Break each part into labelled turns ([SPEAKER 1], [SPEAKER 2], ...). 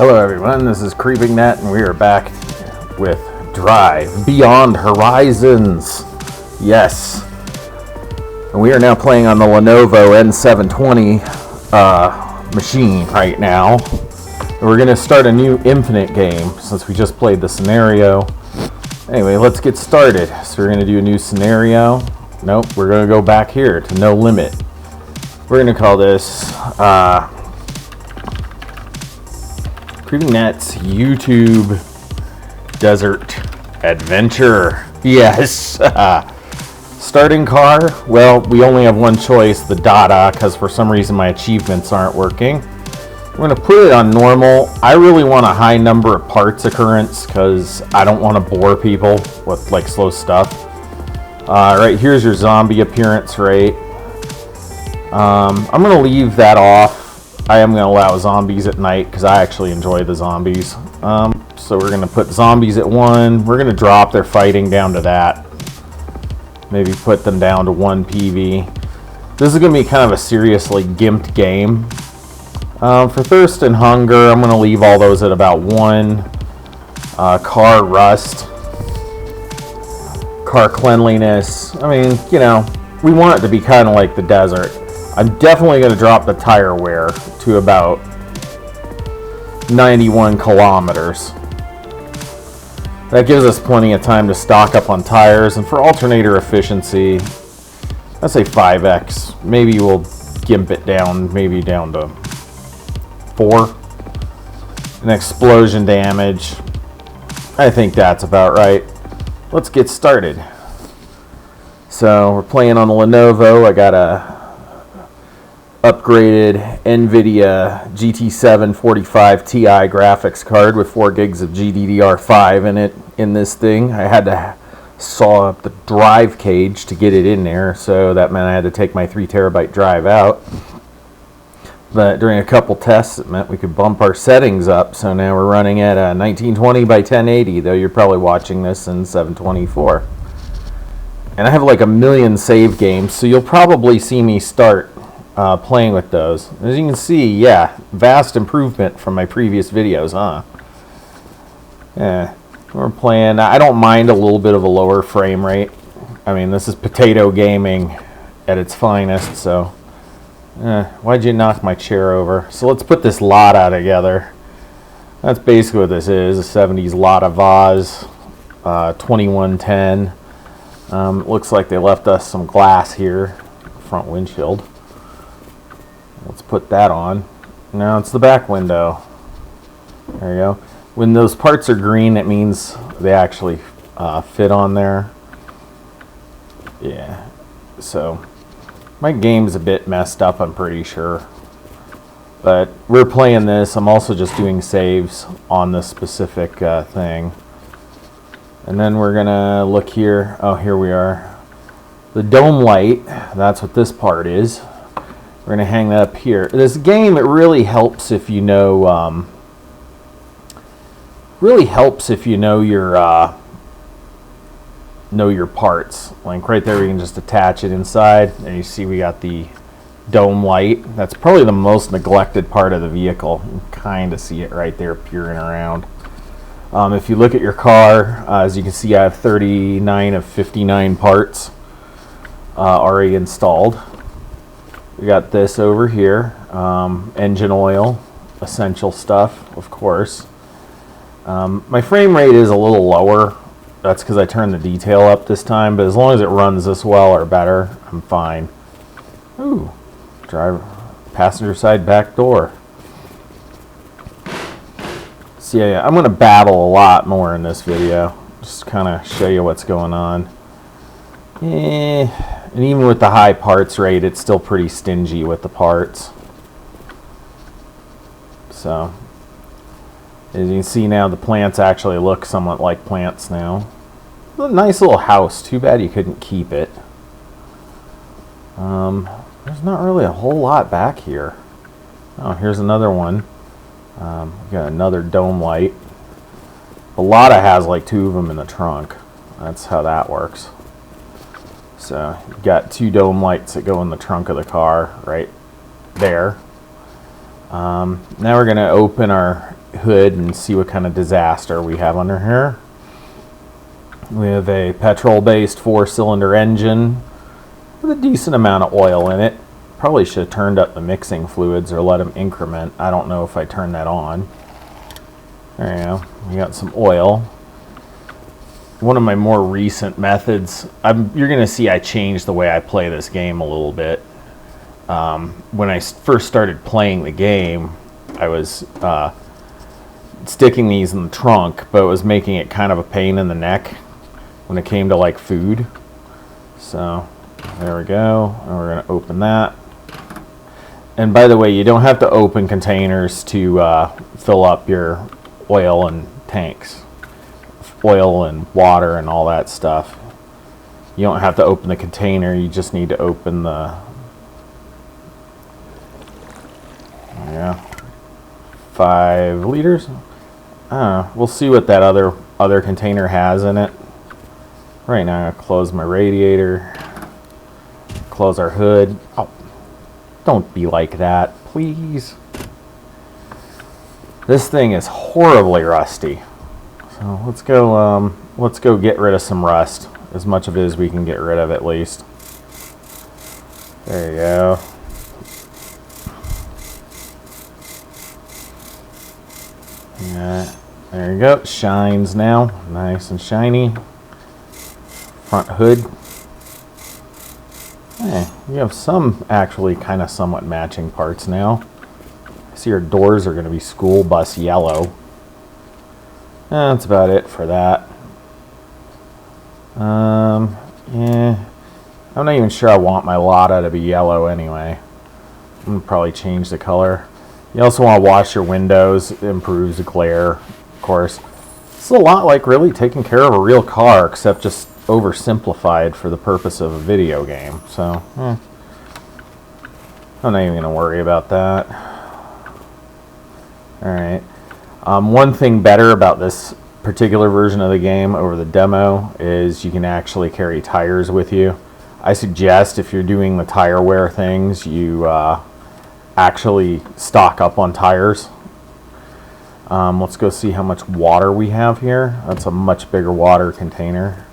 [SPEAKER 1] Hello everyone, this is creepingnet and we are back with Drive Beyond Horizons. Yes. And we are now playing on the Lenovo N720 machine right now. And we're going to start a new Infinite game since we just played the scenario. Anyway, let's get started. So we're going to do a new scenario. Nope, we're going to go back here to No Limit. We're going to call this creepingnet's YouTube Desert Adventure. Yes. Starting car. Well, we only have one choice, the Dada, because for some reason my achievements aren't working. We're going to put it on normal. I really want a high number of parts occurrence because I don't want to bore people with like slow stuff. Right, here's your zombie appearance rate. I'm going to leave that off. I am going to allow zombies at night because I actually enjoy the zombies. So we're going to put zombies at 1. We're going to drop their fighting down to that. Maybe put them down to 1 PV. This is going to be kind of a seriously gimped game. For thirst and hunger, I'm going to leave all those at about 1. Car rust. Car cleanliness. I mean, you know, we want it to be kind of like the desert. I'm definitely going to drop the tire wear to about 91 kilometers. That gives us plenty of time to stock up on tires, and for alternator efficiency, I'd say 5x. Maybe we'll gimp it down, maybe down to 4. And explosion damage, I think that's about right. Let's get started. So we're playing on the Lenovo. I got a upgraded NVIDIA GT750ti graphics card with 4 gigs of GDDR5 in it. In this thing, I had to saw up the drive cage to get it in there, so that meant I had to take my 3 terabyte drive out. But during a couple tests, it meant we could bump our settings up, so now we're running at 1920 by 1080, though you're probably watching this in 724. And I have like a million save games, so you'll probably see me start playing with those. As you can see, yeah, vast improvement from my previous videos, huh? Yeah, we're playing. I don't mind a little bit of a lower frame rate. I mean, this is potato gaming at its finest, so why'd you knock my chair over? So let's put this Lada together. That's basically what this is, a 70s Lada vase, 2110. Looks like they left us some glass here, front windshield. Let's put that on. Now it's the back window. There you go. When those parts are green, it means they actually fit on there. Yeah. So my game's a bit messed up, I'm pretty sure. But we're playing this. I'm also just doing saves on this specific thing. And then we're going to look here. Oh, here we are. The dome light. That's what this part is. We're going to hang that up here. This game, it really helps if you know your parts. Like right there, we can just attach it inside, and you see we got the dome light. That's probably the most neglected part of the vehicle. You can kind of see it right there peering around. If you look at your car, as you can see, I have 39 of 59 parts already installed. We got this over here, engine oil, essential stuff, of course. My frame rate is a little lower. That's because I turned the detail up this time, but as long as it runs this well or better, I'm fine. Ooh, driver, passenger side back door. So yeah, I'm going to battle a lot more in this video. Just kind of show you what's going on. And even with the high parts rate, it's still pretty stingy with the parts. So as you can see now, the plants actually look somewhat like plants now. A nice little house. Too bad you couldn't keep it. There's not really a whole lot back here. Oh, here's another one. We got another dome light. A Lada has like 2 of them in the trunk. That's how that works. So you've got 2 dome lights that go in the trunk of the car right there. Now we're going to open our hood and see what kind of disaster we have under here. We have a petrol-based 4-cylinder engine with a decent amount of oil in it. Probably should have turned up the mixing fluids or let them increment. I don't know if I turned that on. There you go. We got some oil. One of my more recent methods, you're going to see I changed the way I play this game a little bit. When I first started playing the game, I was sticking these in the trunk, but it was making it kind of a pain in the neck when it came to like food. So there we go, and we're going to open that. And by the way, you don't have to open containers to fill up your oil and tanks, oil and water and all that stuff. You don't have to open the container, you just need to open the 5 liters. We'll see what that other container has in it. Right now, I'm gonna close my radiator, close our hood. Oh, don't be like that, please. This thing is horribly rusty. So let's go get rid of some rust, as much of it as we can get rid of at least. There you go. Yeah, there you go. Shines now, nice and shiny. Front hood. Hey, you have some actually kind of somewhat matching parts now. I see your doors are going to be school bus yellow. That's about it for that. Yeah, I'm not even sure I want my Lada to be yellow anyway. I'm going to probably change the color. You also want to wash your windows. It improves the glare, of course. It's a lot like really taking care of a real car, except just oversimplified for the purpose of a video game. So, I'm not even going to worry about that. Alright. One thing better about this particular version of the game over the demo is you can actually carry tires with you. I suggest if you're doing the tire wear things, you actually stock up on tires. Let's go see how much water we have here. That's a much bigger water container.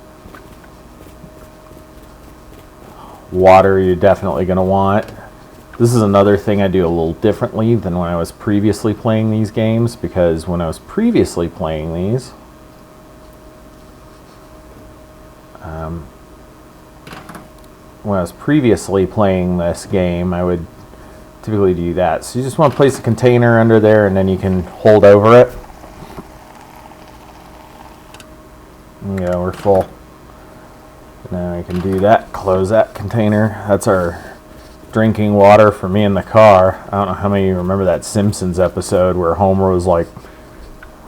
[SPEAKER 1] Water you're definitely going to want. This is another thing I do a little differently than when I was previously playing these games, because when I was previously playing these, this game, I would typically do that. So you just want to place a container under there, and then you can hold over it. Yeah, we're full. Now I can do that, close that container. That's our drinking water for me in the car. I don't know how many of you remember that Simpsons episode where Homer was like,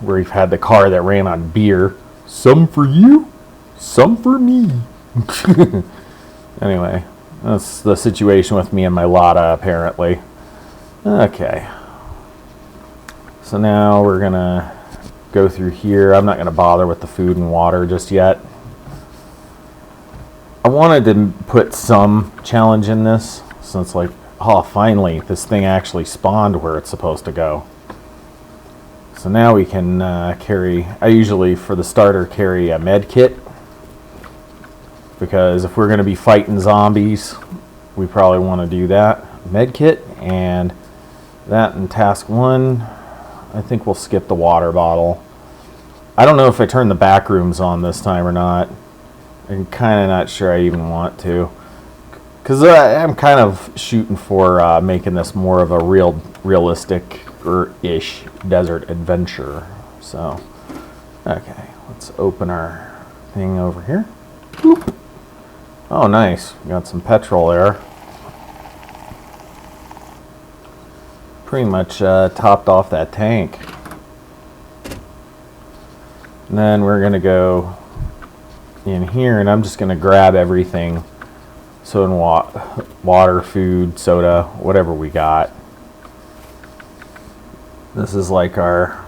[SPEAKER 1] where he had the car that ran on beer. Some for you, some for me. Anyway, that's the situation with me and my Lada, apparently. Okay. So now we're going to go through here. I'm not going to bother with the food and water just yet. I wanted to put some challenge in this, since like, oh, finally, this thing actually spawned where it's supposed to go. So now we can carry, I usually, for the starter, carry a med kit. Because if we're going to be fighting zombies, we probably want to do that. Med kit, and that in task 1. I think we'll skip the water bottle. I don't know if I turned the back rooms on this time or not. I'm kind of not sure I even want to. Because I'm kind of shooting for making this more of a realistic-ish desert adventure. So, okay, let's open our thing over here. Boop. Oh, nice. We got some petrol there. Pretty much topped off that tank. And then we're going to go in here, and I'm just going to grab everything. So in water, food, soda, whatever we got. This is like our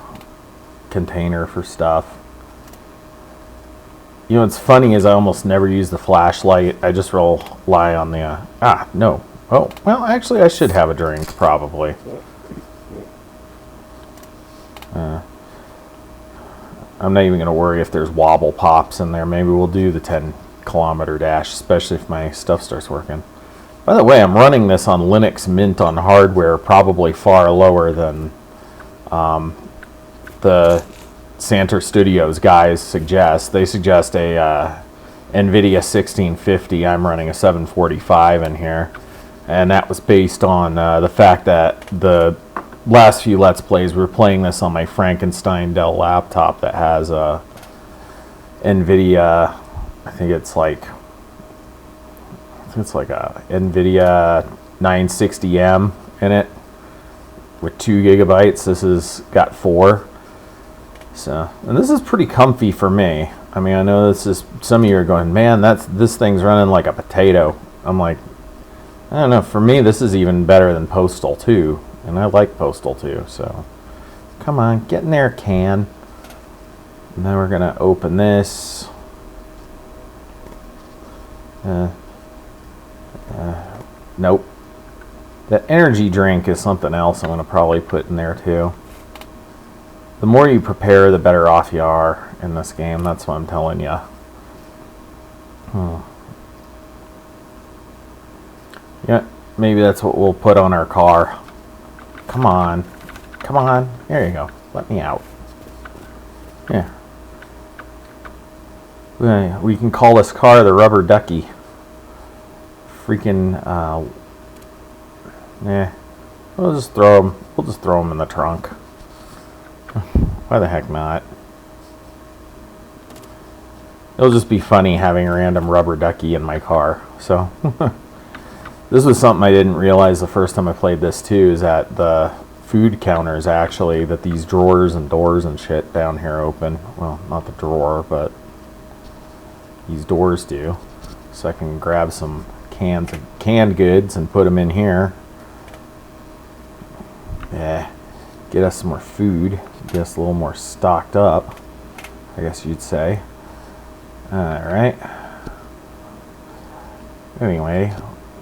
[SPEAKER 1] container for stuff. You know what's funny is I almost never use the flashlight. I just rely on the... no. Oh, well, actually, I should have a drink, probably. I'm not even going to worry if there's wobble pops in there. Maybe we'll do the 10-kilometer dash, especially if my stuff starts working. By the way, I'm running this on Linux Mint on hardware, probably far lower than the Santer Studios guys suggest. They suggest a NVIDIA 1650. I'm running a 745 in here. And that was based on the fact that the last few Let's Plays, we were playing this on my Frankenstein Dell laptop that has a NVIDIA, I think it's like a NVIDIA 960M in it with 2 gigabytes. This has got 4. So, and this is pretty comfy for me. I mean, I know this is, some of you are going, man, this thing's running like a potato. I'm like, I don't know, for me this is even better than Postal 2. And I like Postal 2, so come on, get in there, can. And then we're going to open this. Nope. The energy drink is something else I'm going to probably put in there too. The more you prepare, the better off you are in this game. That's what I'm telling you. Yeah, maybe that's what we'll put on our car. Come on. Come on. There you go. Let me out. Yeah. We can call this car the Rubber Ducky. Freaking, We'll just throw them in the trunk. Why the heck not? It'll just be funny having a random Rubber Ducky in my car. So, this was something I didn't realize the first time I played this too, is that the food counters actually, that these drawers and doors and shit down here open. Well, not the drawer, but these doors do. So I can grab some cans of canned goods and put them in here. Yeah, get us some more food, get us a little more stocked up, I guess you'd say. Alright. Anyway,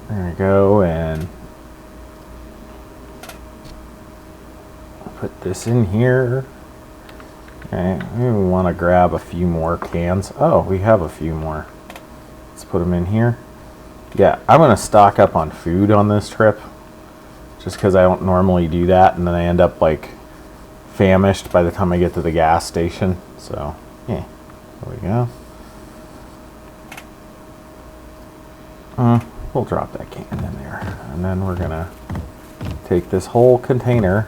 [SPEAKER 1] there we go, and put this in here. Okay, we want to grab a few more cans. Oh, we have a few more. Let's put them in here. Yeah, I'm going to stock up on food on this trip, just because I don't normally do that, and then I end up like famished by the time I get to the gas station. So, yeah, there we go. We'll drop that can in there, and then we're going to take this whole container.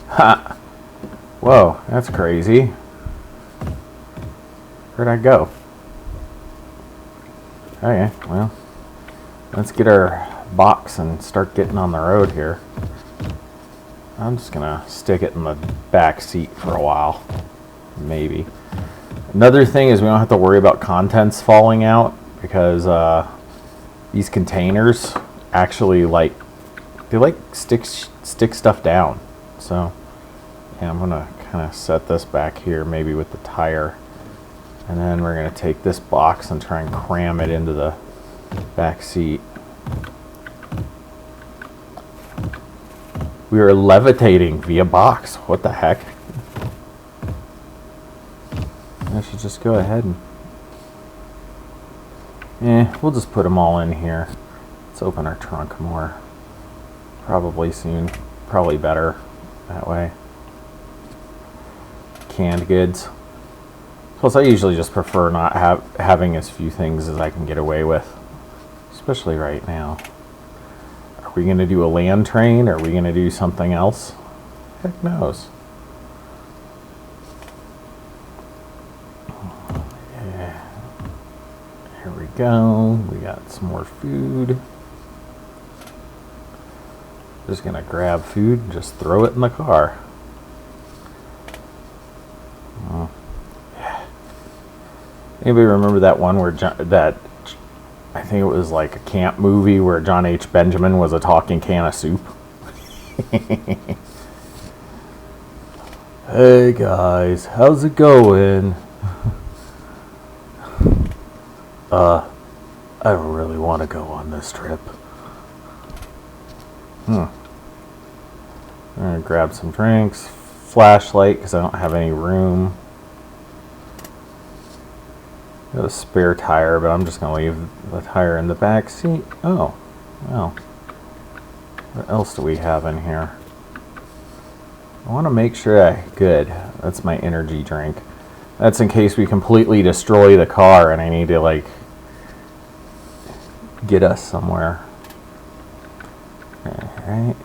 [SPEAKER 1] Ha! Whoa, that's crazy. Where'd I go? Okay, well, let's get our box and start getting on the road here. I'm just gonna stick it in the back seat for a while, maybe. Another thing is we don't have to worry about contents falling out, because these containers actually they stick stuff down. So yeah, I'm gonna kind of set this back here, maybe with the tire, and then we're gonna take this box and try and cram it into the back seat. We are levitating via box. What the heck? I should just go ahead and we'll just put them all in here. Let's open our trunk more. Probably soon. Probably better that way. Canned goods. Plus, I usually just prefer not having as few things as I can get away with, especially right now. Are we going to do a land train? Or are we going to do something else? Heck knows. Yeah. Here we go. We got some more food. Just going to grab food and just throw it in the car. Anybody remember that one where I think it was like a camp movie where John H. Benjamin was a talking can of soup? Hey guys, how's it going? I don't really want to go on this trip. I'm gonna grab some drinks, flashlight, because I don't have any room. Got a spare tire, but I'm just gonna leave the tire in the back seat. Oh, well. What else do we have in here? I want to make sure good. That's my energy drink. That's in case we completely destroy the car and I need to, like, get us somewhere. Alright.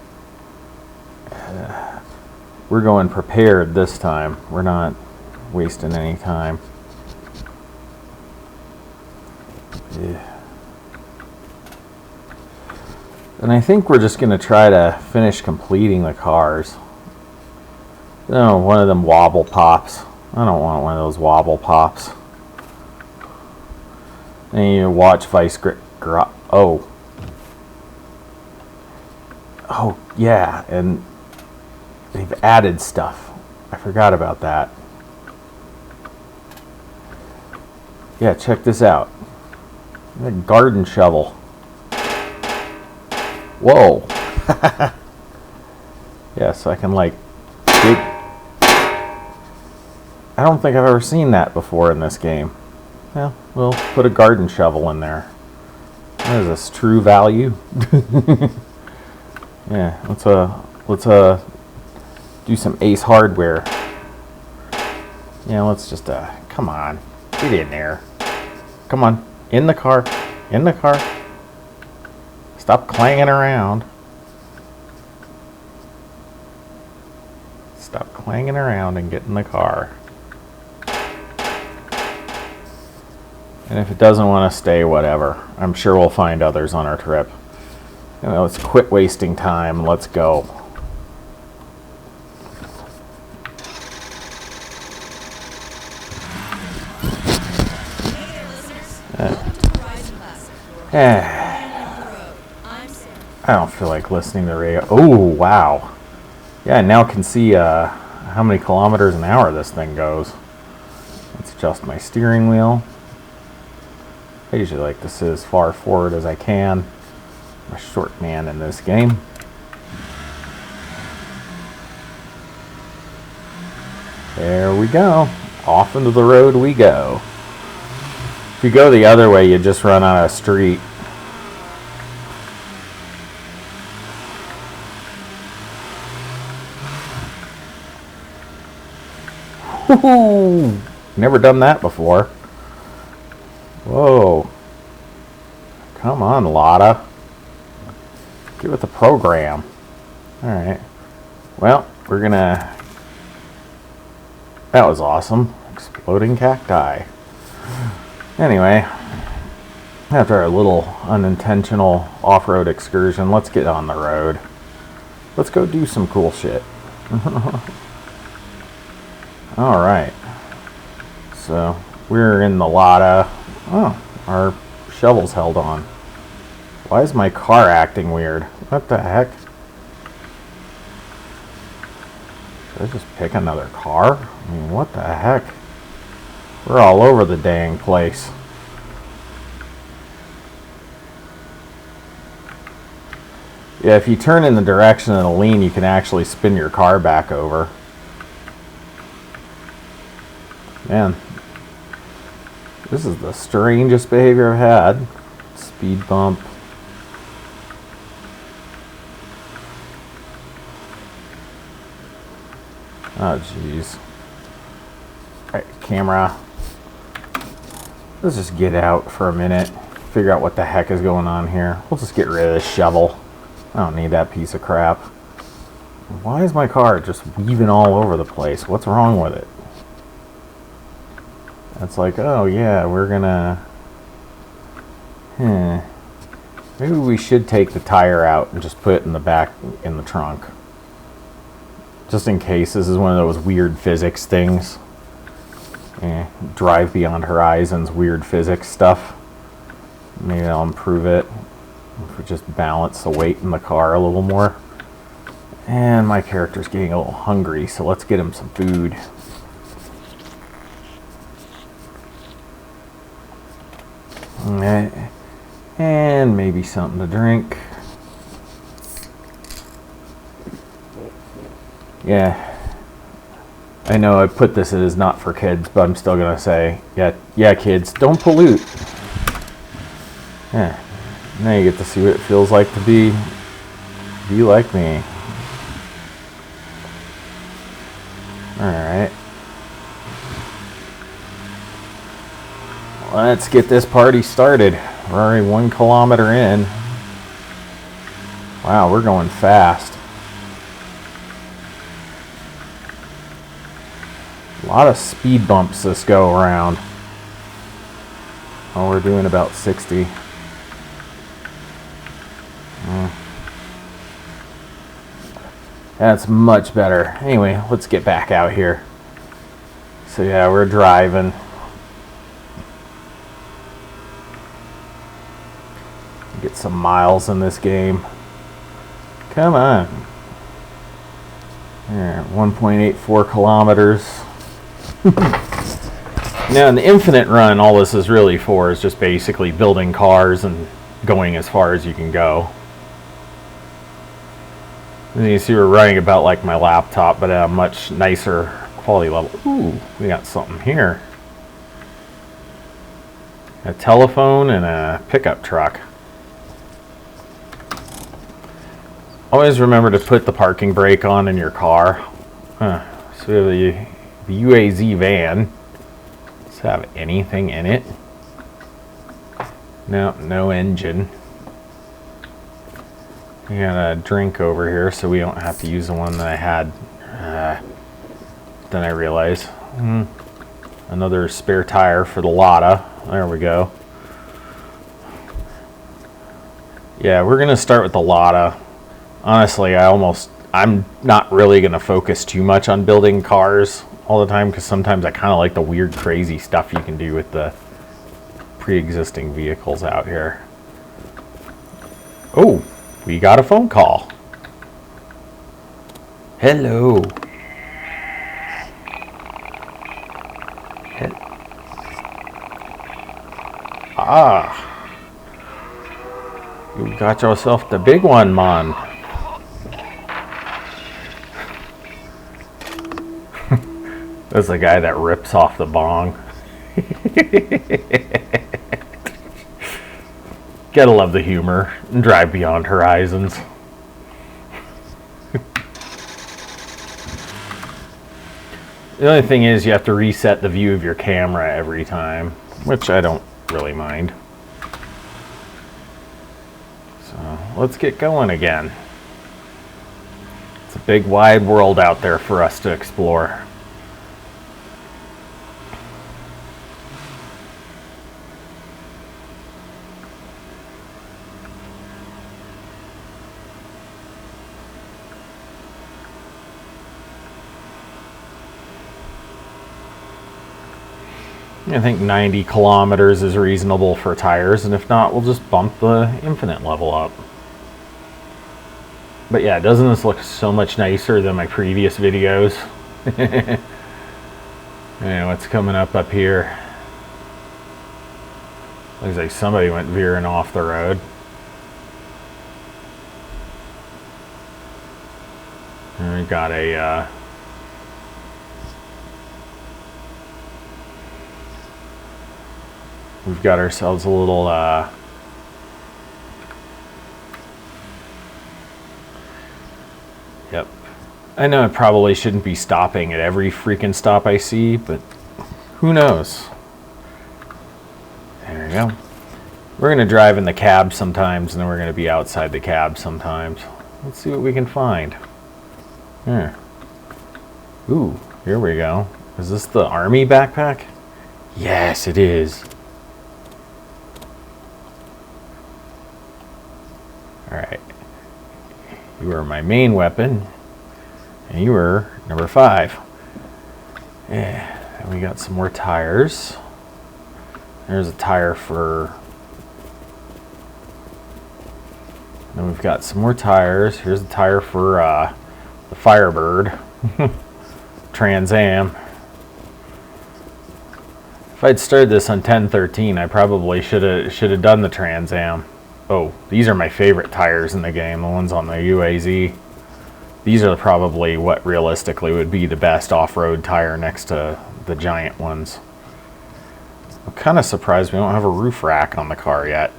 [SPEAKER 1] We're going prepared this time. We're not wasting any time. Yeah. And I think we're just going to try to finish completing the cars. No, one of them wobble pops. I don't want one of those wobble pops. And you watch Vice Oh, yeah, and they've added stuff. I forgot about that. Yeah, check this out. A garden shovel. Whoa. Yeah, so I can, like, dig. I don't think I've ever seen that before in this game. Well, we'll put a garden shovel in there. What is this, true value? Yeah, let's do some Ace Hardware. Yeah, let's just come on, get in there. Come on, in the car, in the car. Stop clanging around. Stop clanging around and get in the car. And if it doesn't want to stay, whatever. I'm sure we'll find others on our trip. Anyway, let's quit wasting time. Let's go. I don't feel like listening to the radio. Oh, wow. Yeah, I now can see how many kilometers an hour this thing goes. Let's adjust my steering wheel. I usually like to sit as far forward as I can. I'm a short man in this game. There we go. Off into the road we go. If you go the other way, you just run on a street. Woohoo! Never done that before. Whoa. Come on, Lotta. Get with the program. Alright. Well, we're gonna... That was awesome. Exploding cacti. Anyway, after our little unintentional off-road excursion, let's get on the road. Let's go do some cool shit. Alright. So, we're in the Lotta. Oh, our shovel's held on. Why is my car acting weird? What the heck? Should I just pick another car? I mean, what the heck? We're all over the dang place. Yeah, if you turn in the direction of the lean, you can actually spin your car back over. Man, this is the strangest behavior I've had. Speed bump. Oh, jeez. Alright, camera. Let's just get out for a minute. Figure out what the heck is going on here. We'll just get rid of this shovel. I don't need that piece of crap. Why is my car just weaving all over the place? What's wrong with it? It's like, oh yeah, we're gonna... Maybe we should take the tire out and just put it in the back, in the trunk. Just in case. This is one of those weird physics things. Drive Beyond Horizons weird physics stuff. Maybe I'll improve it. If we just balance the weight in the car a little more. And my character's getting a little hungry, so let's get him some food. And maybe something to drink. Yeah. I know I put this as not for kids, but I'm still going to say, yeah, kids, don't pollute. Yeah. Now you get to see what it feels like to be like me. Alright. Let's get this party started. We're already 1 kilometer in. Wow, we're going fast. A lot of speed bumps this go around. Oh, we're doing about 60. That's much better. Anyway, let's get back out here. So yeah, we're driving. Get some miles in this game. Come on. There, 1.84 kilometers. Now in the infinite run, all this is really for is just basically building cars and going as far as you can go. And you see we're running about like my laptop, but at a much nicer quality level. Ooh, we got something here. A telephone and a pickup truck. Always remember to put the parking brake on in your car. So we have the UAZ van. Does it have anything in it? No engine. We got a drink over here, so we don't have to use the one that I had. Then I realized. Another spare tire for the Lotta. There we go. Yeah, we're going to start with the Lotta. Honestly, I'm not really going to focus too much on building cars all the time, because sometimes I kind of like the weird, crazy stuff you can do with the pre-existing vehicles out here. Oh, we got a phone call. Hello. You got yourself the big one, man. That's the guy that rips off the bong. Gotta love the humor and drive beyond horizons. The only thing is you have to reset the view of your camera every time, which I don't really mind. So let's get going again. It's a big wide world out there for us to explore. I think 90 kilometers is reasonable for tires, and if not, we'll just bump the infinite level up. But yeah, doesn't this look so much nicer than my previous videos? Yeah, what's coming up here? Looks like somebody went veering off the road. And we got a we've got ourselves a little yep. I know I probably shouldn't be stopping at every freaking stop I see, but who knows? There we go. We're going to drive in the cab sometimes, and then we're going to be outside the cab sometimes. Let's see what we can find. Here. Ooh, here we go. Is this the army backpack? Yes, it is. Alright. You are my main weapon. And you were number 5. Yeah. And we got some more tires. There's a tire for... Then we've got some more tires. Here's a tire for the Firebird. Trans Am. If I'd started this on 1013, I probably should have done the Trans Am. Oh, these are my favorite tires in the game, the ones on the UAZ. These are probably what realistically would be the best off-road tire next to the giant ones. I'm kind of surprised we don't have a roof rack on the car yet.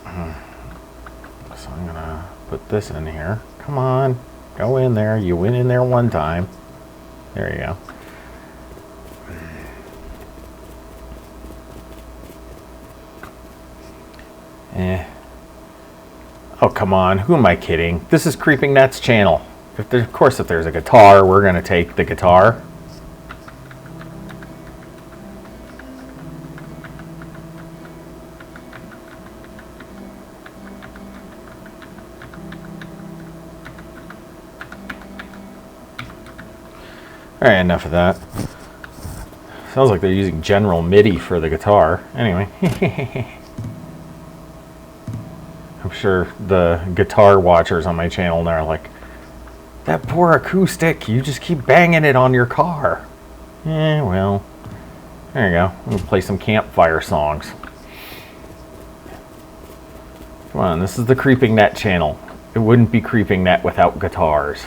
[SPEAKER 1] So I'm gonna put this in here. Come on, go in there. You went in there one time. There you go. Oh, come on. Who am I kidding? This is creepingnet's channel. Of course, if there's a guitar, we're going to take the guitar. All right, enough of that. Sounds like they're using General MIDI for the guitar. Anyway. I'm sure the guitar watchers on my channel are like, that poor acoustic, you just keep banging it on your car. Well, there you go. We'll play some campfire songs. Come on, this is the CreepingNet channel. It wouldn't be CreepingNet without guitars.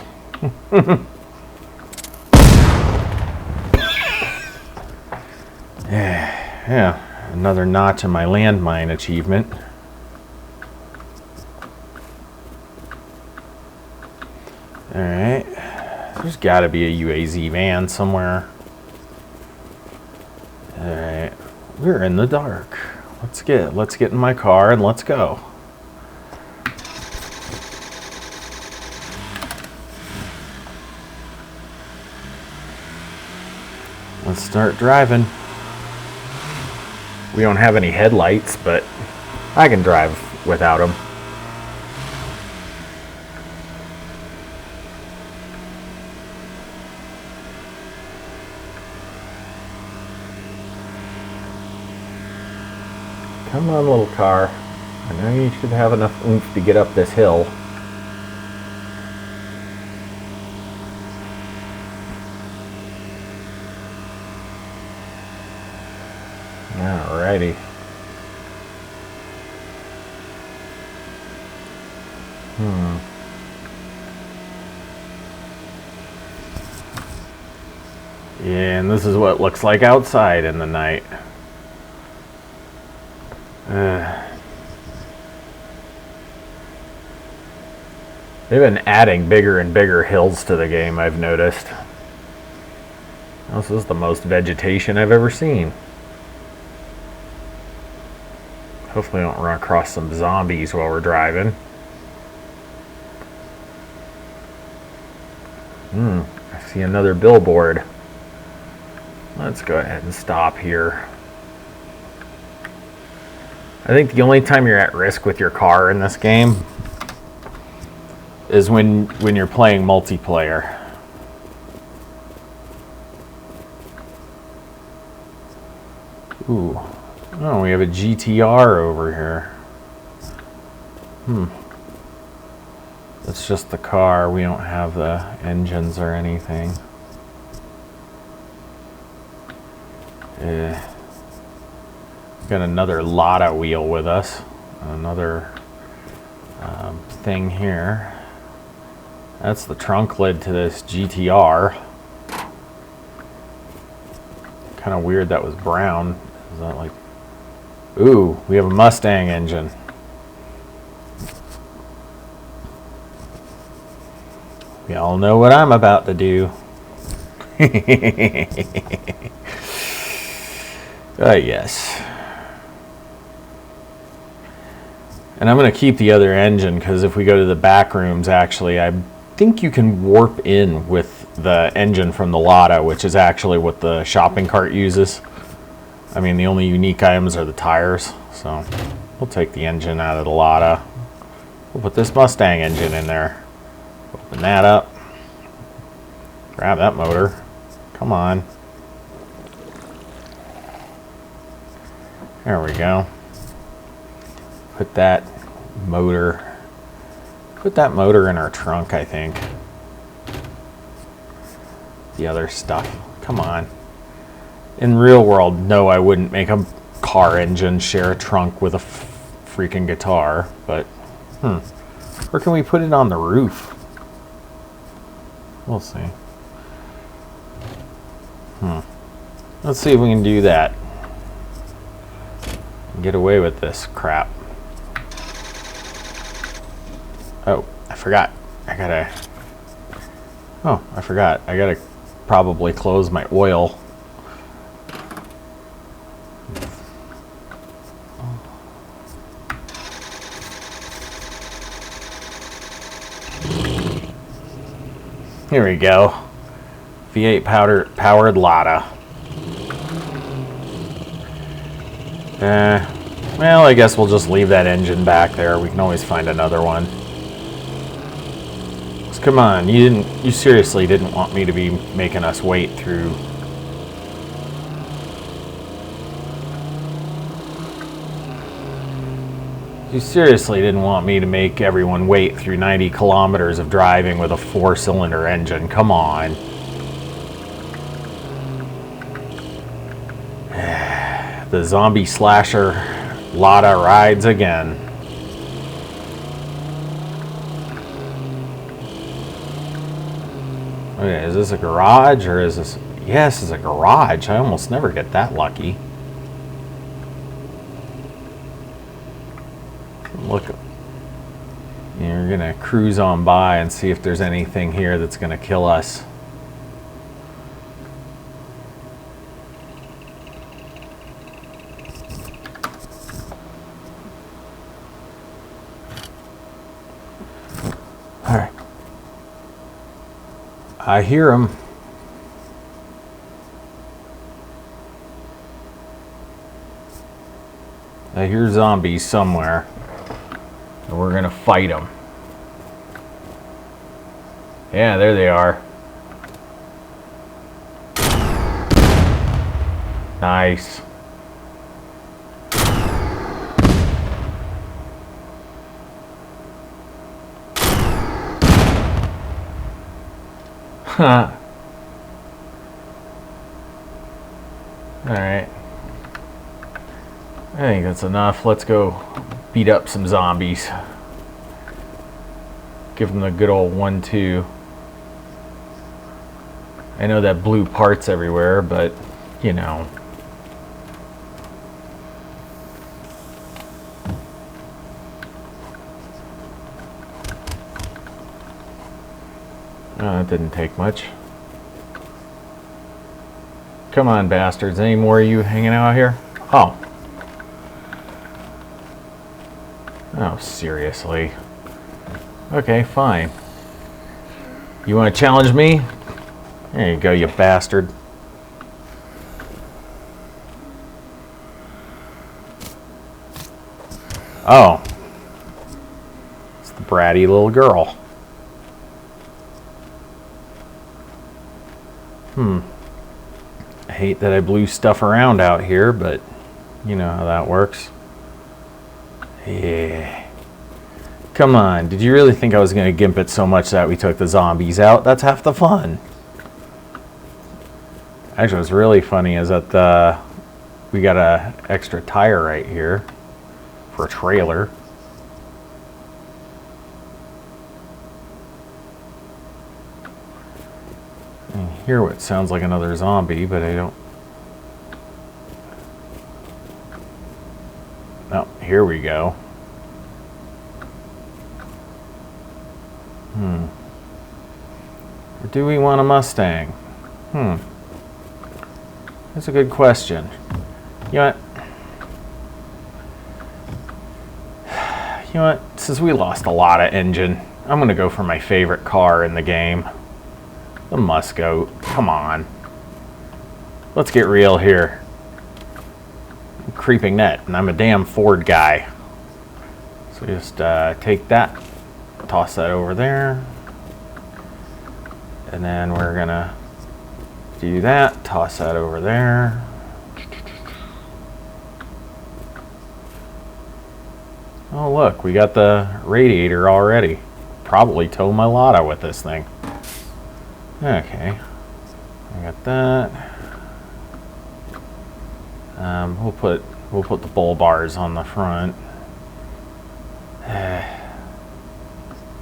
[SPEAKER 1] Yeah, another notch in my landmine achievement. Alright, there's got to be a UAZ van somewhere. Alright, we're in the dark. Let's get in my car and let's go. Let's start driving. We don't have any headlights, but I can drive without them. Come on, little car. I know you should have enough oomph to get up this hill. Alrighty. Yeah, and this is what it looks like outside in the night. They've been adding bigger and bigger hills to the game, I've noticed. This is the most vegetation I've ever seen. Hopefully I don't run across some zombies while we're driving. I see another billboard. Let's go ahead and stop here. I think the only time you're at risk with your car in this game is when you're playing multiplayer. Ooh. Oh, we have a GTR over here. That's just the car. We don't have the engines or anything. Got another Lotta wheel with us. Another thing here. That's the trunk lid to this GTR. Kind of weird that was brown. Is that like... Ooh, we have a Mustang engine. We all know what I'm about to do. Yes. And I'm going to keep the other engine because if we go to the back rooms, actually, I think you can warp in with the engine from the Lotta, which is actually what the shopping cart uses. I mean, the only unique items are the tires, so we'll take the engine out of the Lotta. We'll put this Mustang engine in there. Open that up. Grab that motor. Come on. There we go. Put that motor in our trunk, I think. The other stuff. Come on. In real world, no, I wouldn't make a car engine share a trunk with a freaking guitar, but or can we put it on the roof? We'll see. Let's see if we can do that. Get away with this crap. Oh, I forgot. I gotta probably close my oil. Here we go. V8 powered Lada. Well, I guess we'll just leave that engine back there. We can always find another one. Just come on, you seriously didn't want me to be making us wait through. You seriously didn't want me to make everyone wait through 90 kilometers of driving with a 4-cylinder engine. Come on. The zombie slasher Lada rides again. Okay, is this a garage or is this... Yes, it's a garage. I almost never get that lucky. Look, you're gonna cruise on by and see if there's anything here that's gonna kill us. All right, I hear them. I hear zombies somewhere. And we're gonna fight them. Yeah, there they are. Nice. Huh. Alright. I think that's enough. Let's go beat up some zombies. Give them the good old 1-2. I know that blue parts everywhere, but you know. Oh, that didn't take much. Come on, bastards. Any more of you hanging out here? Oh. Oh, seriously. Okay, fine. You want to challenge me? There you go, you bastard. Oh. It's the bratty little girl. I hate that I blew stuff around out here, but you know how that works. Yeah. Come on, did you really think I was going to gimp it so much that we took the zombies out? That's half the fun. Actually, what's really funny is that we got an extra tire right here for a trailer. I hear what sounds like another zombie, but I don't... Oh, here we go. Or do we want a Mustang? That's a good question. You know what? You know what? Since we lost a lot of engine, I'm going to go for my favorite car in the game. The Scapegoat. Come on. Let's get real here. I'm creepingnet, and I'm a damn Ford guy. So just take that, toss that over there. And then we're going to do that, toss that over there. Oh look, we got the radiator already. Probably tow my Lada with this thing. Okay, I got that. We'll put the bull bars on the front.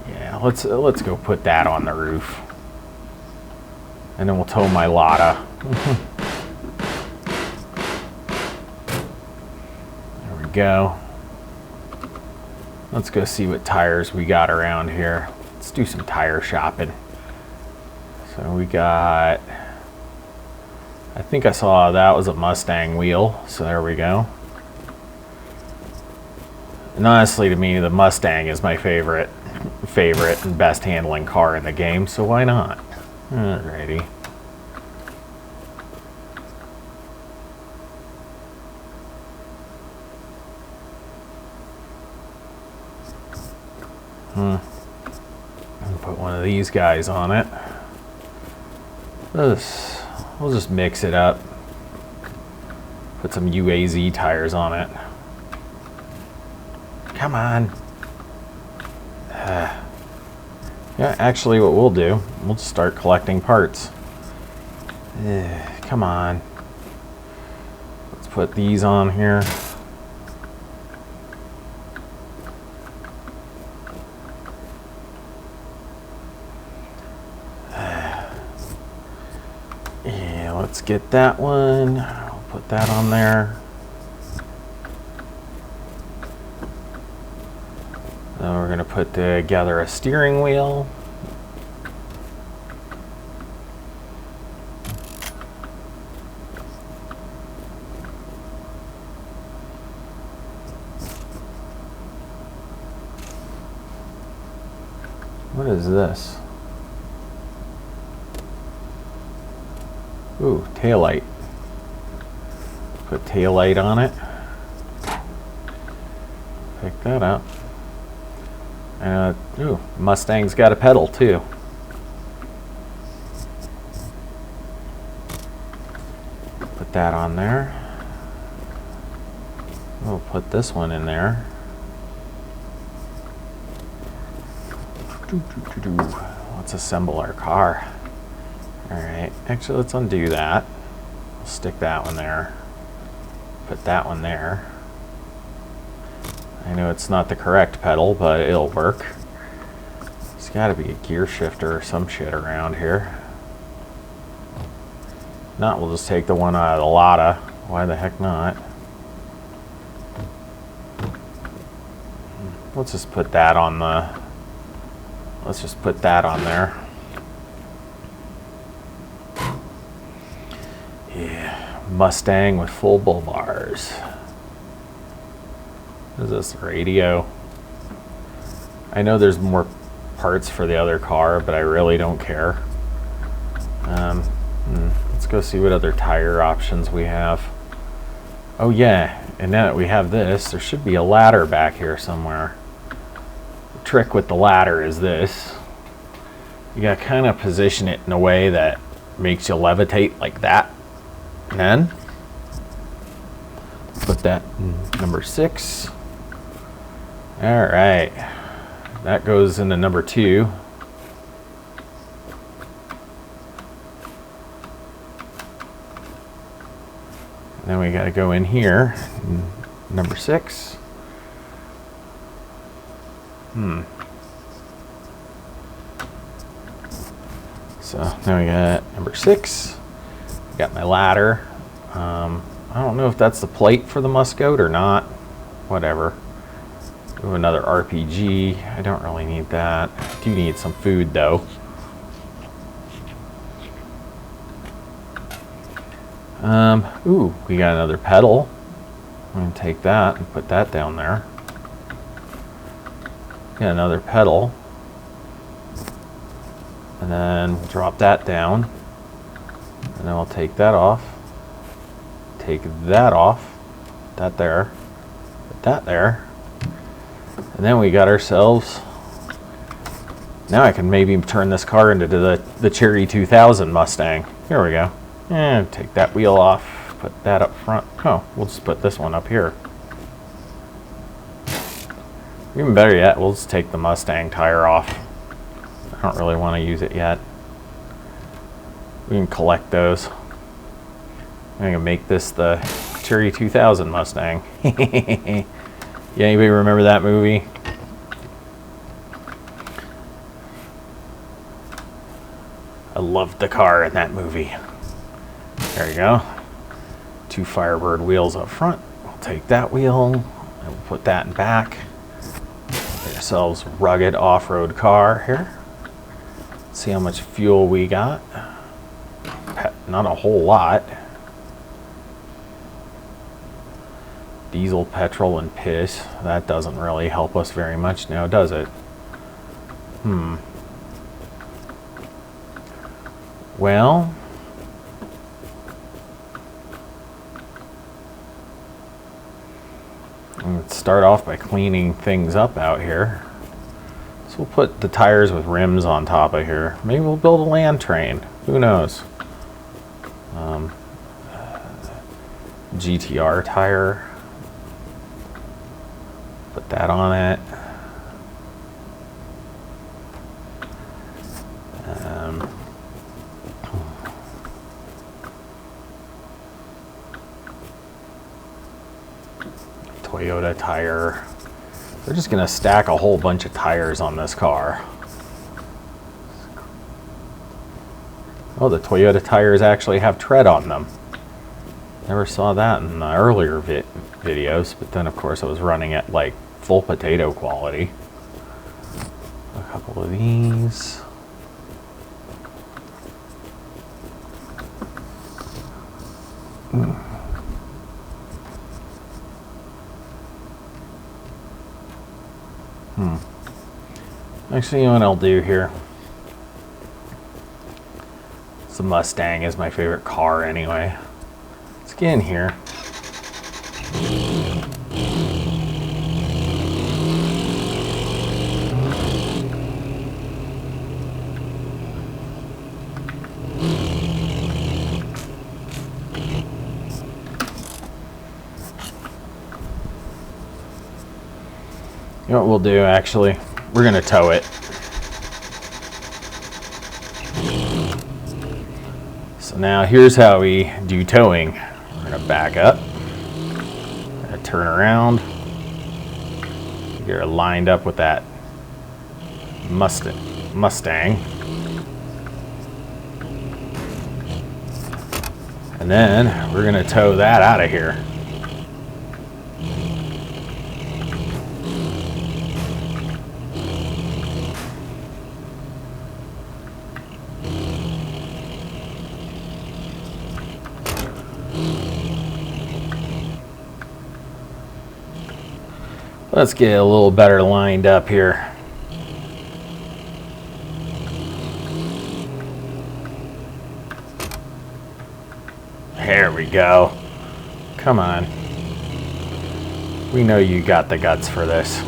[SPEAKER 1] Yeah, let's go put that on the roof, and then we'll tow my Lada. There we go. Let's go see what tires we got around here. Let's do some tire shopping. So we got, I think I saw that was a Mustang wheel, so there we go. And honestly, to me, the Mustang is my favorite and best handling car in the game, so why not? Alrighty. I'll put one of these guys on it. We'll just mix it up. Put some UAZ tires on it. Come on. Yeah, actually what we'll do, we'll just start collecting parts. Come on. Let's put these on here. Yeah, let's get that one. I'll put that on there. Then we're going to put together a steering wheel. What is this? Ooh, taillight. Put taillight on it. Pick that up. Ooh, Mustang's got a pedal too. Put that on there. We'll put this one in there. Let's assemble our car. Alright, actually let's undo that. We'll stick that one there. Put that one there. I know it's not the correct pedal, but it'll work. There's got to be a gear shifter or some shit around here. Not, we'll just take the one out of the Lada. Why the heck not? Let's just put that on the... Let's just put that on there. Yeah, Mustang with full bull bars. What is this, radio? I know there's more parts for the other car, but I really don't care. Let's go see what other tire options we have. Oh yeah, and now that we have this, there should be a ladder back here somewhere. The trick with the ladder is this. You gotta kind of position it in a way that makes you levitate like that. And then put that in number 6. All right, that goes into number 2. And then we got to go in here, number 6. So now we got number 6. Got my ladder. I don't know if that's the plate for the Scapegoat or not. Whatever. Ooh, another RPG. I don't really need that. I do need some food though. Ooh, we got another pedal. I'm gonna take that and put that down there. Got another pedal. And then we'll drop that down. And then we'll take that off. Take that off. Put that there. Put that there. And then we got ourselves, now I can maybe turn this car into the Cherry 2000 Mustang. Here we go. And take that wheel off, put that up front. Oh, we'll just put this one up here. Even better yet, we'll just take the Mustang tire off. I don't really want to use it yet. We can collect those. I'm going to make this the Cherry 2000 Mustang. Yeah, anybody remember that movie? I loved the car in that movie. There you go. 2 Firebird wheels up front. We'll take that wheel and we'll put that in back. Get ourselves a rugged off-road car here. See how much fuel we got. Not a whole lot. Diesel, petrol, and piss. That doesn't really help us very much now, does it? Well, let's start off by cleaning things up out here. So we'll put the tires with rims on top of here. Maybe we'll build a land train. Who knows? GTR tire. Put that on it. Toyota tire. They're just going to stack a whole bunch of tires on this car. Oh, the Toyota tires actually have tread on them. Never saw that in the earlier videos, but then of course I was running at like full potato quality. A couple of these. Actually, you know what I'll do here? The Mustang is my favorite car anyway. Let's get in here. You know what we'll do actually? We're going to tow it. So now here's how we do towing. We're going to back up. We're going to turn around. Get her lined up with that Mustang. And then we're going to tow that out of here. Let's get a little better lined up here. There we go. Come on. We know you got the guts for this.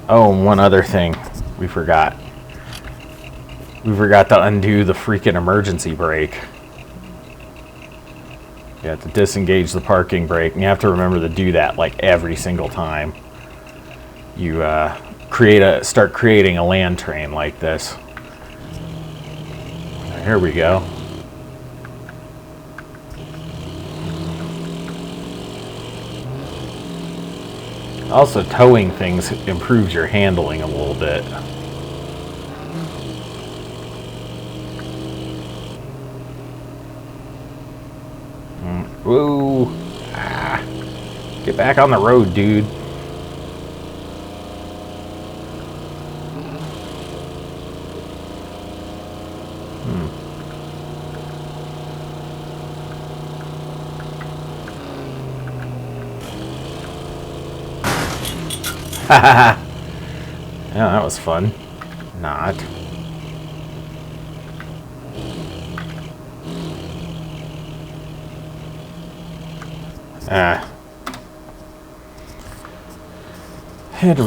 [SPEAKER 1] Oh, and one other thing we forgot. We forgot to undo the freaking emergency brake. You have to disengage the parking brake, and you have to remember to do that like every single time you start creating a land train like this. Here we go. Also, towing things improves your handling a little bit. Whoa. Ah. Get back on the road, dude. Yeah, that was fun. Not. Did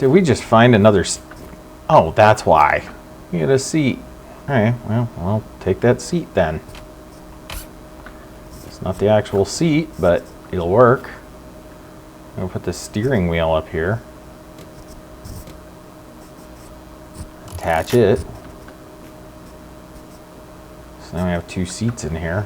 [SPEAKER 1] we just find another? Oh, that's why. You get a seat. All right. Well, I'll take that seat then. It's not the actual seat, but it'll work. I'm gonna put the steering wheel up here. attach it. So now we have 2 seats in here.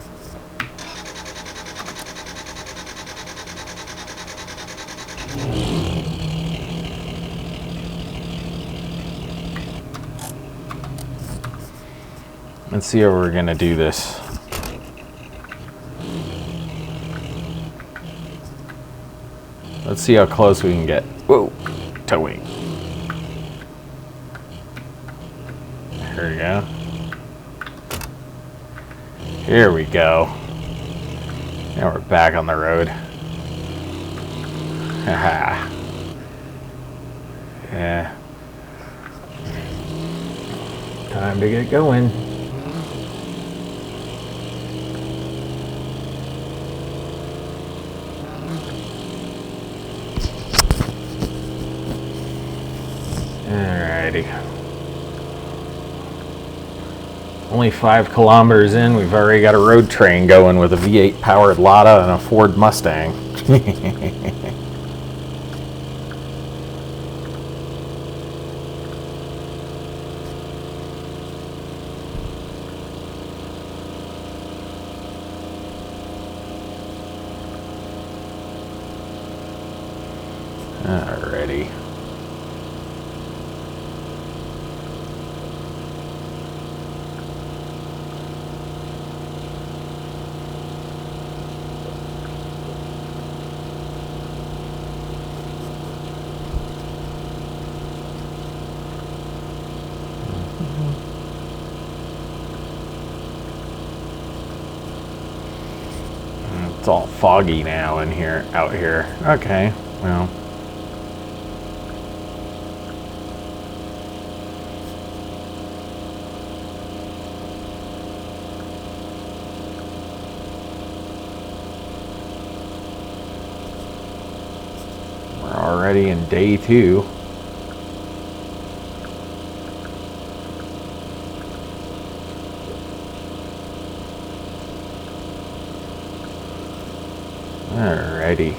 [SPEAKER 1] Let's see how we're gonna do this. Let's see how close we can get. Whoa, towing. There we go. Here we go. Now we're back on the road. Haha. Yeah. Time to get going. Alrighty. Only 5 kilometers in, we've already got a road train going with a V8 powered Lada and a Ford Mustang. Alrighty. It's all foggy now in here, out here. Okay, well. We're already in day 2. Alrighty.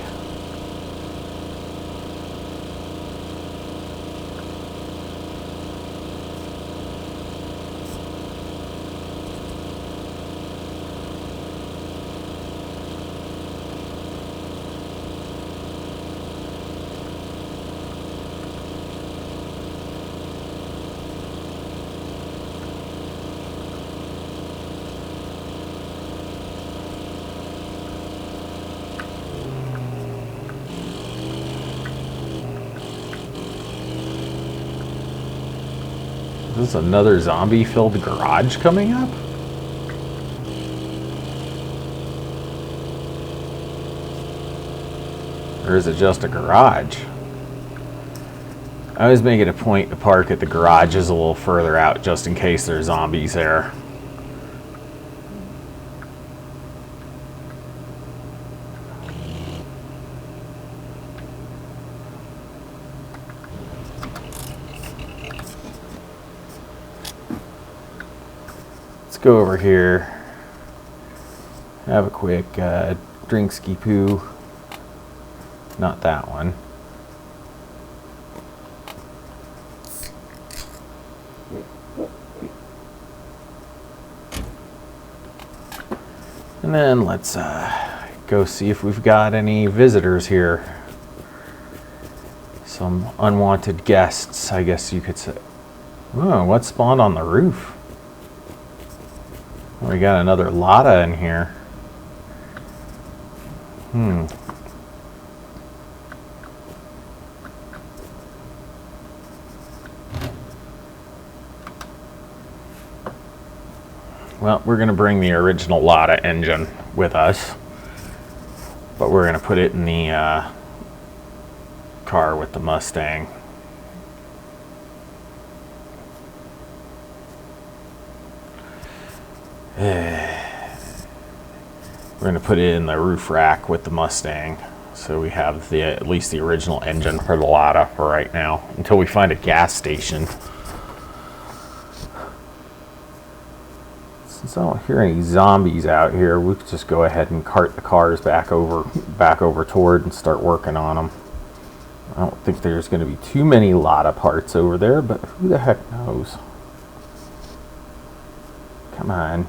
[SPEAKER 1] Is this another zombie-filled garage coming up? Or is it just a garage? I always make it a point to park at the garages a little further out just in case there's zombies there. Go over here, have a quick drink ski poo. Not that one. And then let's go see if we've got any visitors here. Some unwanted guests, I guess you could say. Oh, what spawned on the roof? We got another Lada in here. Well, we're going to bring the original Lada engine with us, but we're going to put it in the car with the Mustang. We're going to put it in the roof rack with the Mustang, so we have at least the original engine for the Lada for right now, until we find a gas station. Since I don't hear any zombies out here, we could just go ahead and cart the cars back over toward and start working on them. I don't think there's going to be too many Lada parts over there, but who the heck knows? Come on.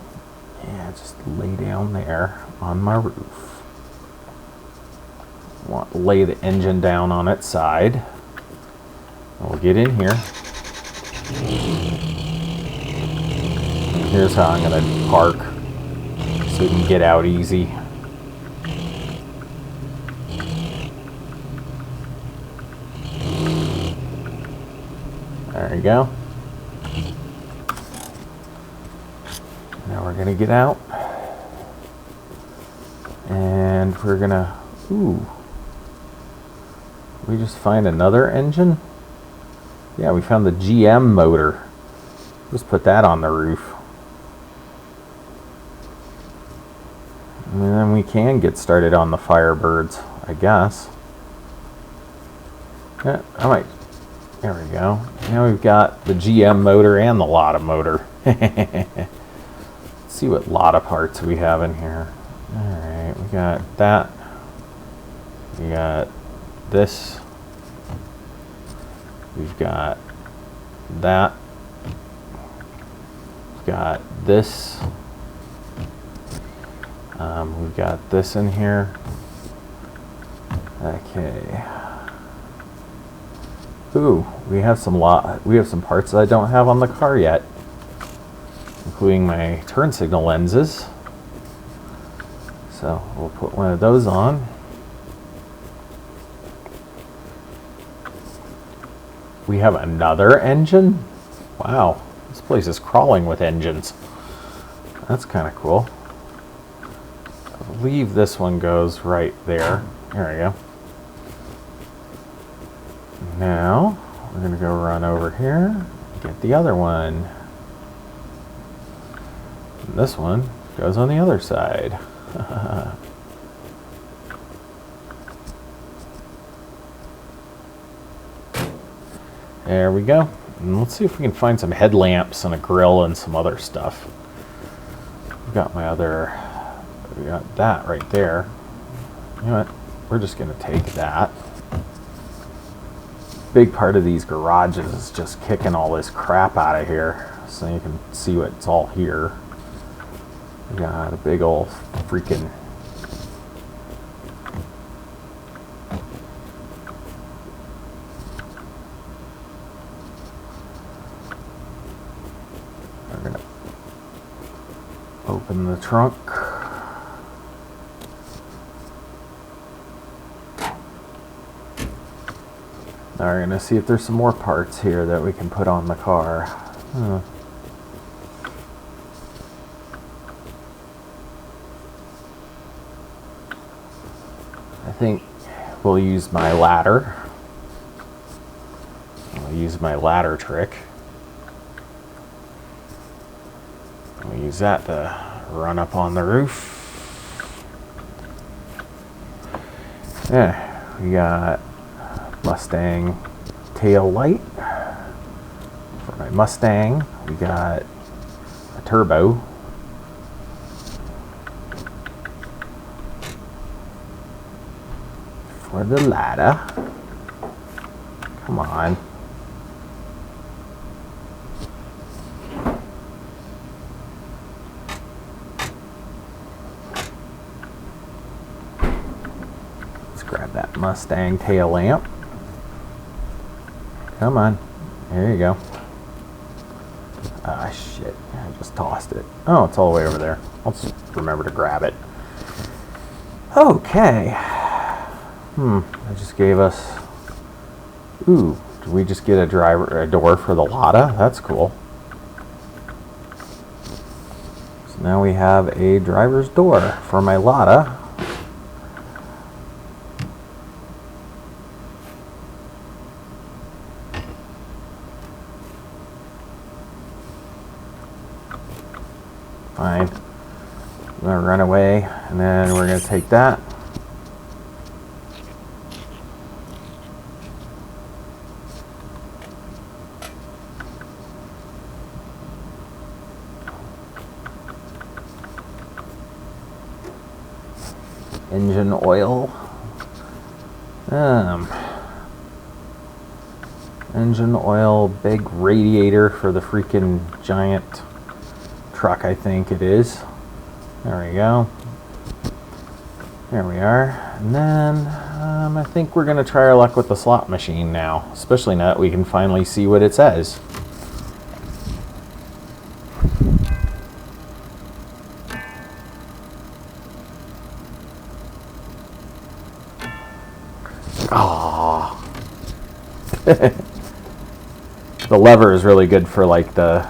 [SPEAKER 1] Yeah, just lay down there on my roof. Lay the engine down on its side. We'll get in here. And here's how I'm going to park so you can get out easy. There you go. Now we're going to get out. And we're going to... Ooh. We just find another engine? Yeah, we found the GM motor. Let's put that on the roof. And then we can get started on the Firebirds, I guess. Yeah, I might. There we go. Now we've got the GM motor and the Lotta motor. Let's see what Lotta parts we have in here. Alright, we got that. We got this. We've got that. We've got this. We've got this in here. Okay. Ooh, we have some parts that I don't have on the car yet, including my turn signal lenses. So we'll put one of those on. We have another engine? Wow, this place is crawling with engines. That's kind of cool. I believe this one goes right there. There we go. Now, we're going to go run over here, get the other one. And this one goes on the other side. There we go. And let's see if we can find some headlamps and a grill and some other stuff. We got that right there. You know what? We're just going to take that. Big part of these garages is just kicking all this crap out of here so you can see what's all here. We got a big old freaking we're gonna open the trunk. Now we're going to see if there's some more parts here that we can put on the car. I think we'll use my ladder. We'll use my ladder trick. We'll use that to run up on the roof. Yeah, we got Mustang tail light. For my Mustang, we got a turbo. For the ladder. Come on. Let's grab that Mustang tail lamp. Come on. There you go. Ah, shit. I just tossed it. Oh, it's all the way over there. I'll just remember to grab it. Okay. I just gave us... Ooh, did we just get a door for the Lotta? That's cool. So now we have a driver's door for my Lotta. Fine. I'm going to run away, and then we're going to take that. Engine oil. Engine oil, big radiator for the freaking giant truck, I think it is. There we go. There we are. And then I think we're going to try our luck with the slot machine now, especially now that we can finally see what it says. Aww. The lever is really good for like the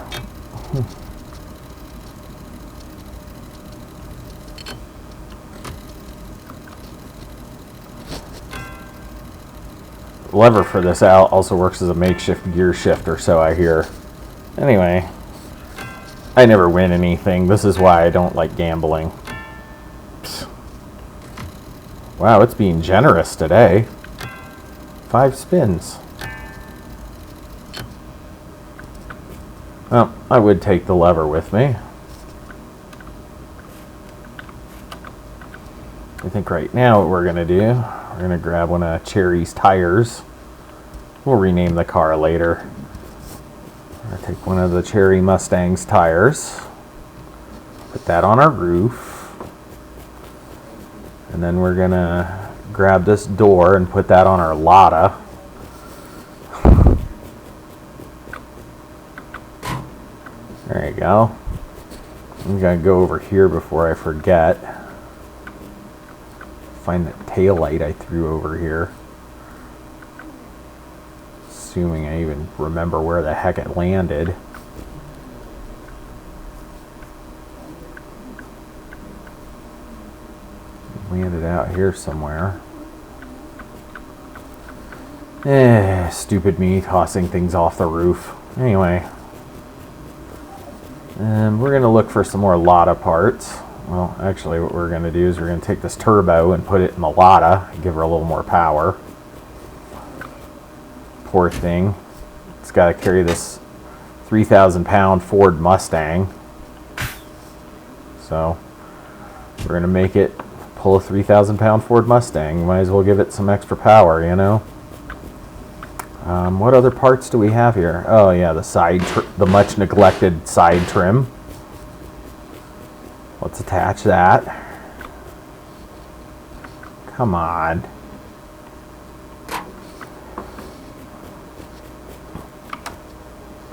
[SPEAKER 1] lever for this out also works as a makeshift gear shifter, so I hear. Anyway, I never win anything. This is why I don't like gambling. Wow, it's being generous today. 5 spins. Well, I would take the lever with me. I think right now what we're going to do, we're going to grab one of Cherry's tires. We'll rename the car later. We're going to take one of the Cherry Mustang's tires, put that on our roof, and then we're going to grab this door and put that on our Lada. There you go. I'm going to go over here before I forget. Find that tail light I threw over here. Assuming I even remember where the heck it landed. Landed out here somewhere. Stupid me tossing things off the roof. Anyway. And we're going to look for some more Lada parts. Well, actually what we're going to do is we're going to take this turbo and put it in the Lada and give her a little more power. Poor thing. It's got to carry this 3,000-pound Ford Mustang. So we're going to make it pull a 3,000-pound Ford Mustang. Might as well give it some extra power, you know. What other parts do we have here? Oh yeah, the much neglected side trim. Let's attach that. Come on.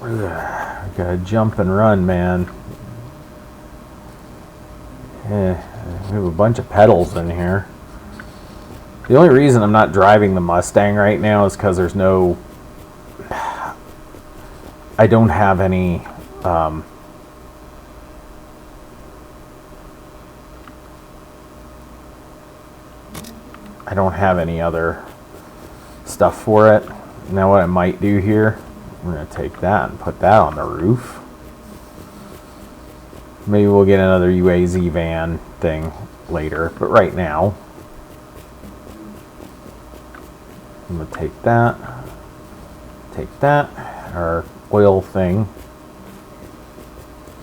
[SPEAKER 1] Ugh, gotta jump and run, man. We have a bunch of pedals in here. The only reason I'm not driving the Mustang right now is because there's no... I don't have any... I don't have any other stuff for it. Now what I might do here, I'm going to take that and put that on the roof. Maybe we'll get another UAZ van thing later, but right now I'm going to take that, our oil thing.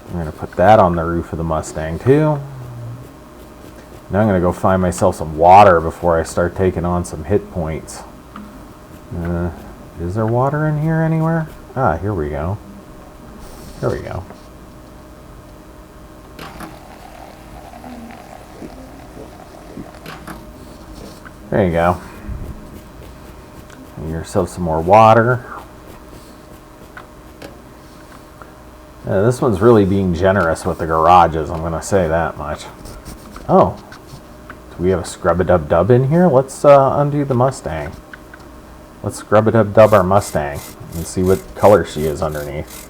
[SPEAKER 1] I'm going to put that on the roof of the Mustang too. Now I'm going to go find myself some water before I start taking on some hit points. Is there water in here anywhere? Ah, here we go. There we go. There you go. Get yourself some more water. This one's really being generous with the garages, I'm going to say that much. Oh, do we have a scrub-a-dub-dub in here? Let's undo the Mustang. Let's scrub-a-dub-dub our Mustang and see what color she is underneath.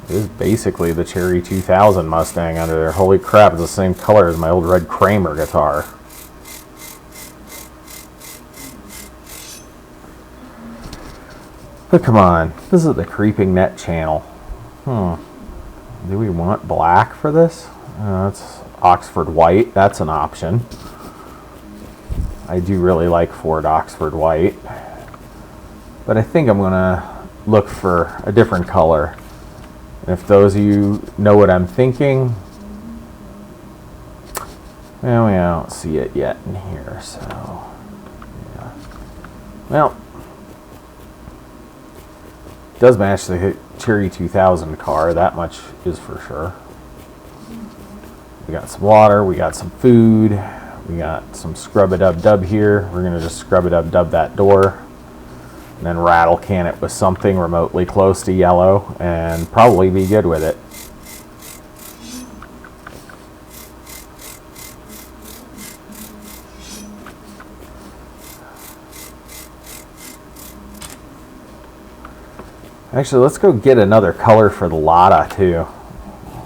[SPEAKER 1] It is basically the Cherry 2000 Mustang under there. Holy crap, it's the same color as my old red Kramer guitar. But come on, this is the creepingnet channel. Do we want black for this? That's Oxford white. That's an option. I do really like Ford Oxford white. But I think I'm going to look for a different color. And if those of you know what I'm thinking, well, we don't see it yet in here, so yeah. Well, Does match the Cherry 2000 car, that much is for sure. We got some water, we got some food, we got some scrub-a-dub-dub here. We're gonna just scrub-a-dub-dub that door, and then rattle can it with something remotely close to yellow, and probably be good with it. Actually, let's go get another color for the Lada too.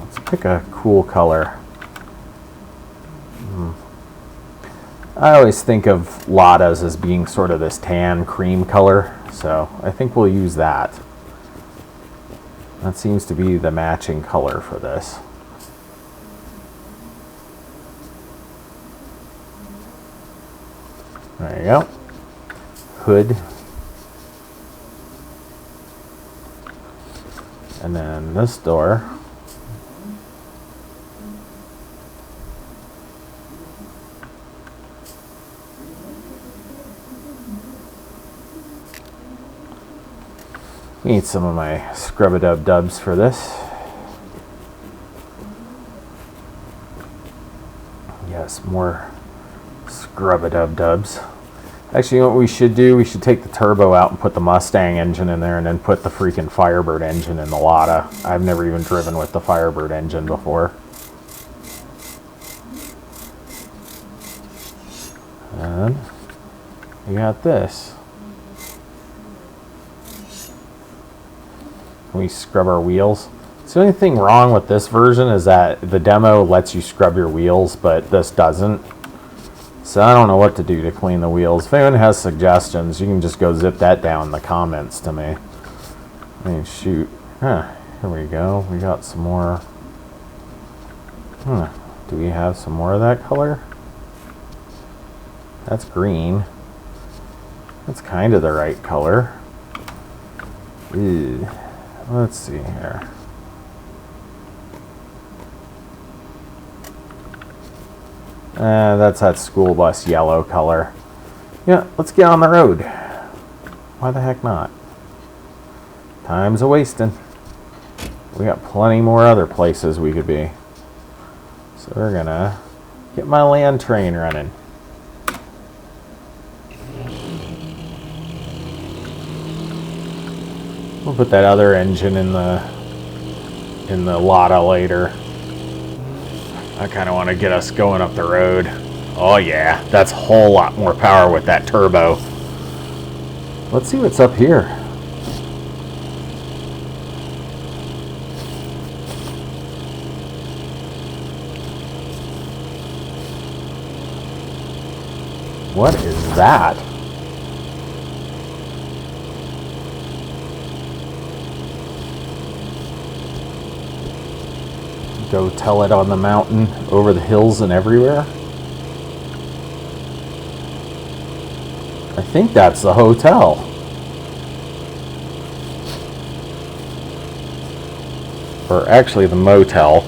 [SPEAKER 1] Let's pick a cool color. I always think of Ladas as being sort of this tan cream color, so I think we'll use that. That seems to be the matching color for this. There you go. Hood. And then this door. Need some of my scrub-a-dub-dubs for this. Yes, more scrub-a-dub-dubs. Actually, you know what we should do? We should take the turbo out and put the Mustang engine in there and then put the freaking Firebird engine in the Lada. I've never even driven with the Firebird engine before. And we got this. Can we scrub our wheels? So the only thing wrong with this version is that the demo lets you scrub your wheels, but this doesn't. So I don't know what to do to clean the wheels. If anyone has suggestions, you can just go zip that down in the comments to me. I mean, shoot. Huh, here we go. We got some more. Do we have some more of that color? That's green. That's kind of the right color. Ew. Let's see here. That's that school bus yellow color. Yeah, let's get on the road. Why the heck not? Time's a-wasting. We got plenty more other places we could be. So we're gonna get my land train running. We'll put that other engine in the Lada later. I kind of want to get us going up the road. Oh yeah, that's a whole lot more power with that turbo. Let's see what's up here. What is that? Go tell it on the mountain, over the hills and everywhere. I think that's the hotel. Or actually the motel.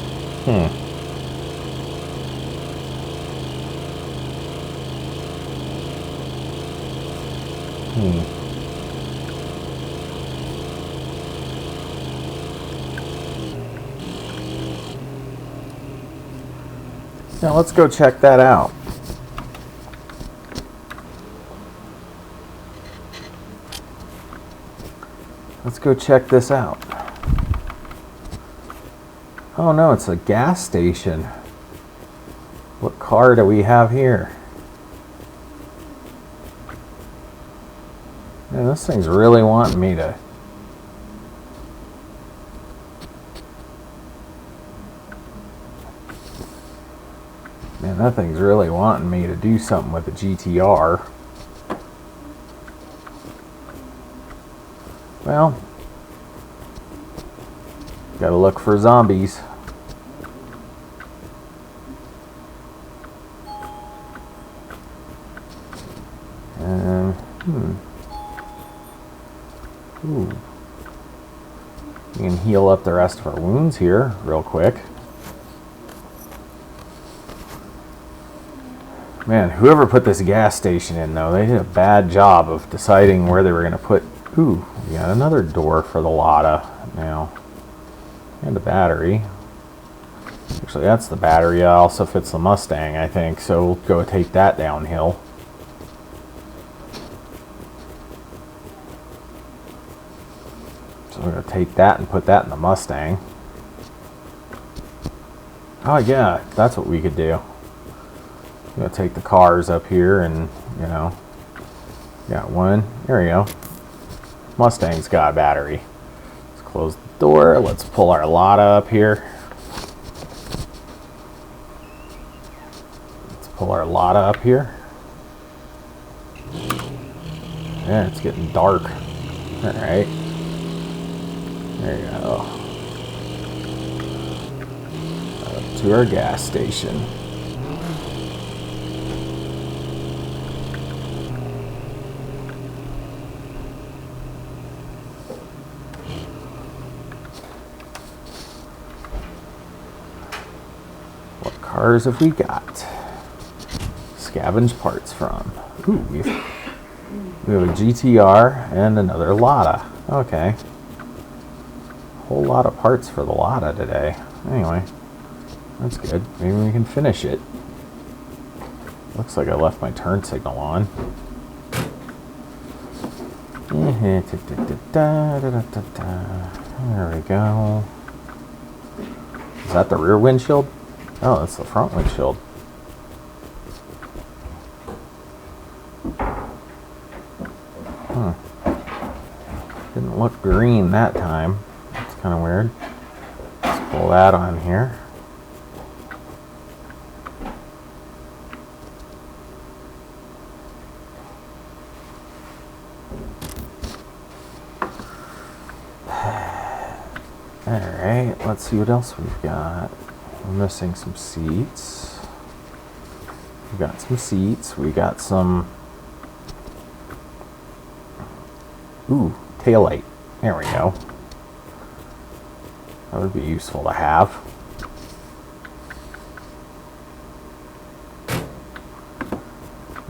[SPEAKER 1] Now let's go check that out. Let's go check this out. Oh no, it's a gas station. What car do we have here? Man, this thing's really wanting me to... Man, that thing's really wanting me to do something with the GTR. Well, gotta look for zombies. Ooh. We can heal up the rest of our wounds here real quick. Man, whoever put this gas station in, though, they did a bad job of deciding where they were going to put Ooh, we got another door for the Lada now. And a battery. Actually, that's the battery. It also fits the Mustang, I think. So we'll go take that downhill. So we're going to take that and put that in the Mustang. Oh yeah, that's what we could do. I'm going to take the cars up here and, you know, got one. There we go. Mustang's got a battery. Let's close the door. Let's pull our Lada up here. Let's pull our Lada up here. Yeah, it's getting dark. All right. There you go. Up to our gas station. What cars have we got? Scavenge parts from. Ooh, we have a GTR and another Lada. Okay. Whole lot of parts for the Lada today. Anyway, that's good. Maybe we can finish it. Looks like I left my turn signal on. There we go. Is that the rear windshield? Oh, that's the front windshield. Didn't look green that time. That's kind of weird. Let's pull that on here. Alright, let's see what else we've got. We're missing some seats. We got some seats. We got some... Ooh, taillight. There we go. That would be useful to have.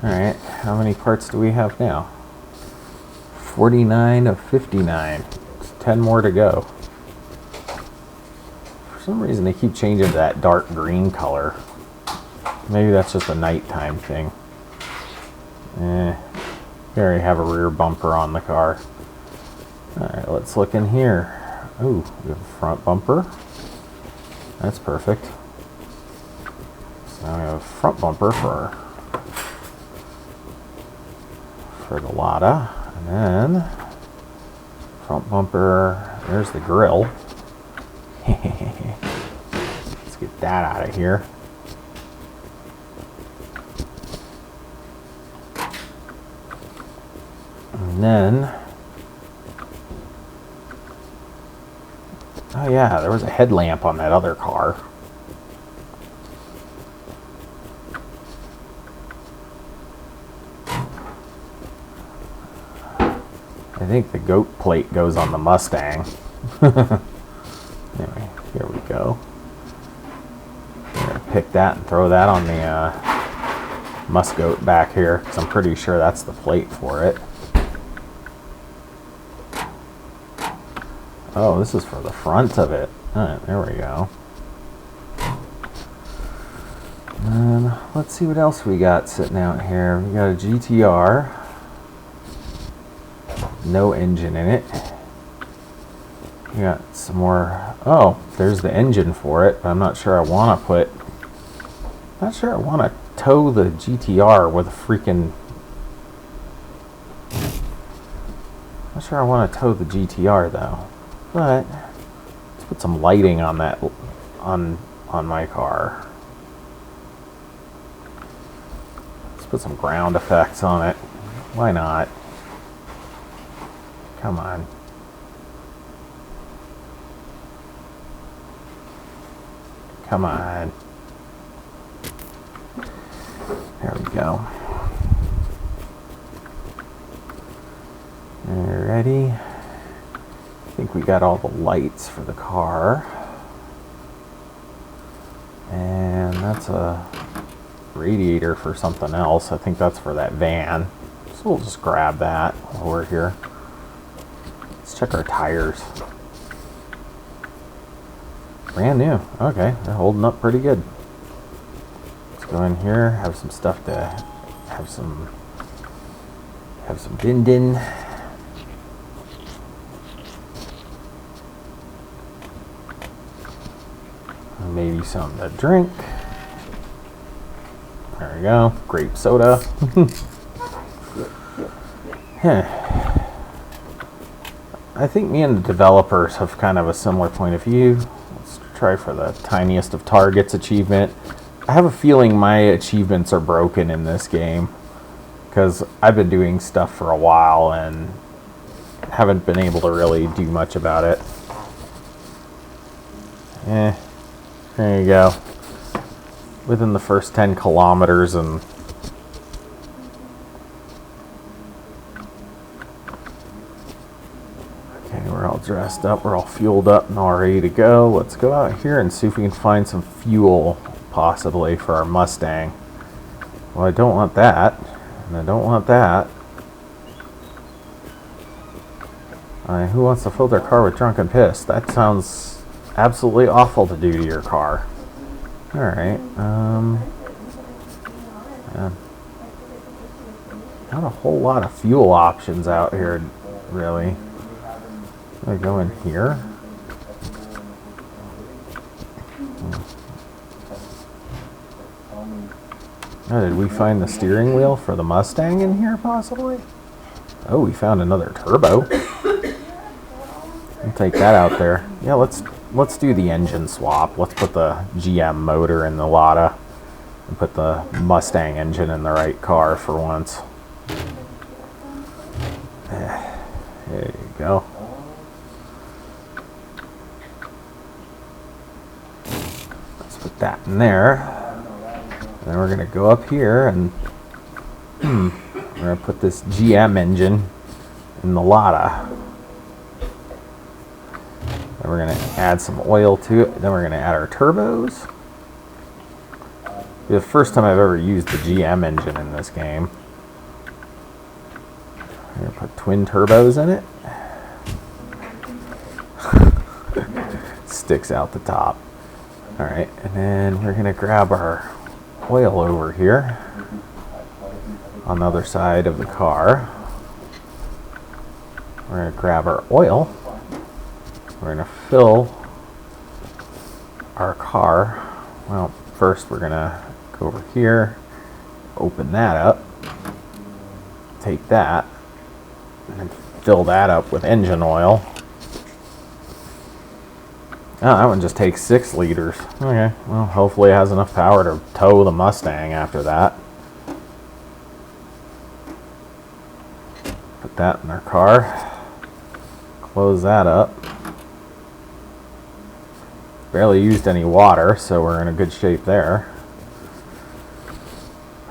[SPEAKER 1] Alright, how many parts do we have now? 49 of 59. It's 10 more to go. For some reason they keep changing to that dark green color. Maybe that's just a nighttime thing. We already have a rear bumper on the car. Alright, let's look in here. Ooh, we have a front bumper. That's perfect. So now we have a front bumper for the Lada. And then front bumper, there's the grill. Let's get that out of here. And then, oh yeah, there was a headlamp on that other car. I think the goat plate goes on the Mustang. Anyway, here we go. I'm going to pick that and throw that on the Muscoat back here, because I'm pretty sure that's the plate for it. Oh, this is for the front of it. Alright, there we go. And let's see what else we got sitting out here. We got a GTR. No engine in it. We got some more. Oh, there's the engine for it, but I'm not sure I want to put. Not sure I want to tow the GTR with a freaking. Not sure I want to tow the GTR though. But let's put some lighting on that on my car. Let's put some ground effects on it. Why not? Come on. Come on. There we go. Alrighty. I think we got all the lights for the car. And that's a radiator for something else. I think that's for that van. So we'll just grab that while we're here. Let's check our tires. Brand new. Okay, they're holding up pretty good. Let's go in here, have some stuff to have some binding. Maybe something to drink. There we go. Grape soda. I think me and the developers have kind of a similar point of view. Let's try for the tiniest of targets achievement. I have a feeling my achievements are broken in this game because I've been doing stuff for a while and haven't been able to really do much about it. There you go. Within the first 10 kilometers and okay, we're all dressed up, we're all fueled up and all ready to go. Let's go out here and see if we can find some fuel possibly for our Mustang. Well, I don't want that, and I don't want that. Who wants to fill their car with drunken piss? That sounds absolutely awful to do to your car. Alright, yeah. Not a whole lot of fuel options out here, really. I go in here. Oh, did we find the steering wheel for the Mustang in here, possibly? Oh, we found another turbo. We'll take that out there. Yeah, let's do the engine swap. Let's put the GM motor in the Lada and put the Mustang engine in the right car for once. There you go. Let's put that in there. And then we're going to go up here and we're going to put this GM engine in the Lada. Then we're going to add some oil to it. Then we're going to add our turbos. It's the first time I've ever used the GM engine in this game. I'm going to put twin turbos in it. Sticks out the top. Alright, and then we're going to grab our oil over here on the other side of the car. We're going to grab our oil. We're going to fill our car. Well, first we're going to go over here, open that up, take that, and then fill that up with engine oil. Oh, that one just takes 6 liters. Okay, well, hopefully it has enough power to tow the Mustang after that. Put that in our car. Close that up. Barely used any water, so we're in a good shape there.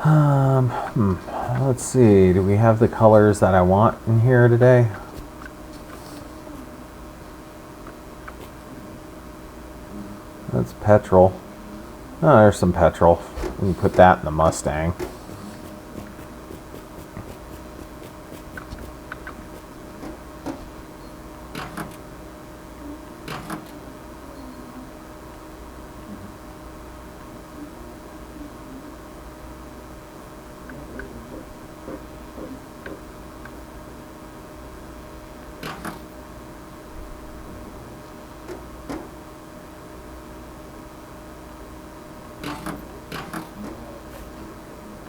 [SPEAKER 1] Let's see, do we have the colors that I want in here today? That's petrol. Oh, there's some petrol. We can put that in the Mustang.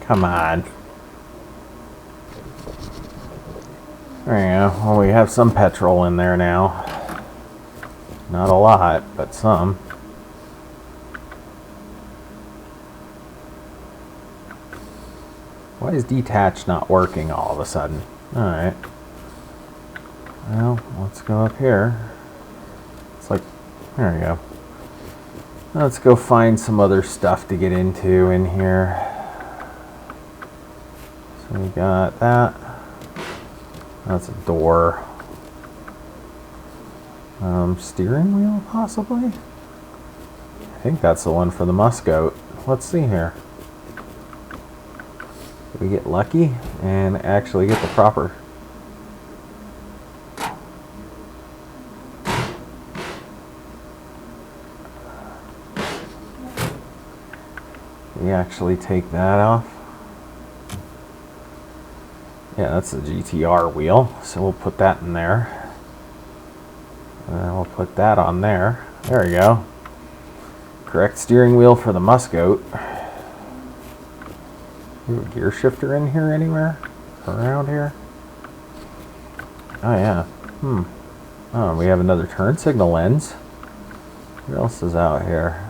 [SPEAKER 1] Come on. There you go. Well, we have some petrol in there now. Not a lot, but some. Why is detach not working all of a sudden? Alright. Well, let's go up here. It's like, there we go. Let's go find some other stuff to get into in here. So we got that. That's a door. Steering wheel, possibly? I think that's the one for the Scapegoat. Let's see here. Did we get lucky and actually get the proper? we actually take that off? Yeah, that's the GTR wheel, so we'll put that in there. And then we'll put that on there. There we go. Correct steering wheel for the Muscoat. You have a gear shifter in here anywhere? Around here? Oh yeah. Oh, we have another turn signal lens. What else is out here?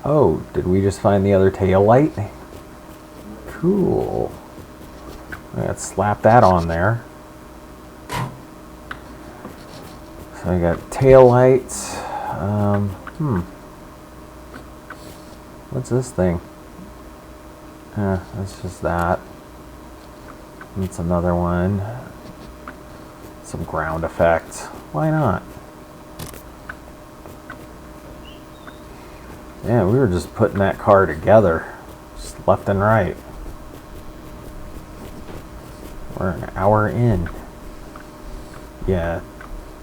[SPEAKER 1] Oh, did we just find the other tail light? Cool. Let's slap that on there. So I got tail lights. What's this thing? That's just that. That's another one. Some ground effects. Why not? Yeah, we were just putting that car together. Just left and right. We're an hour in. Yeah,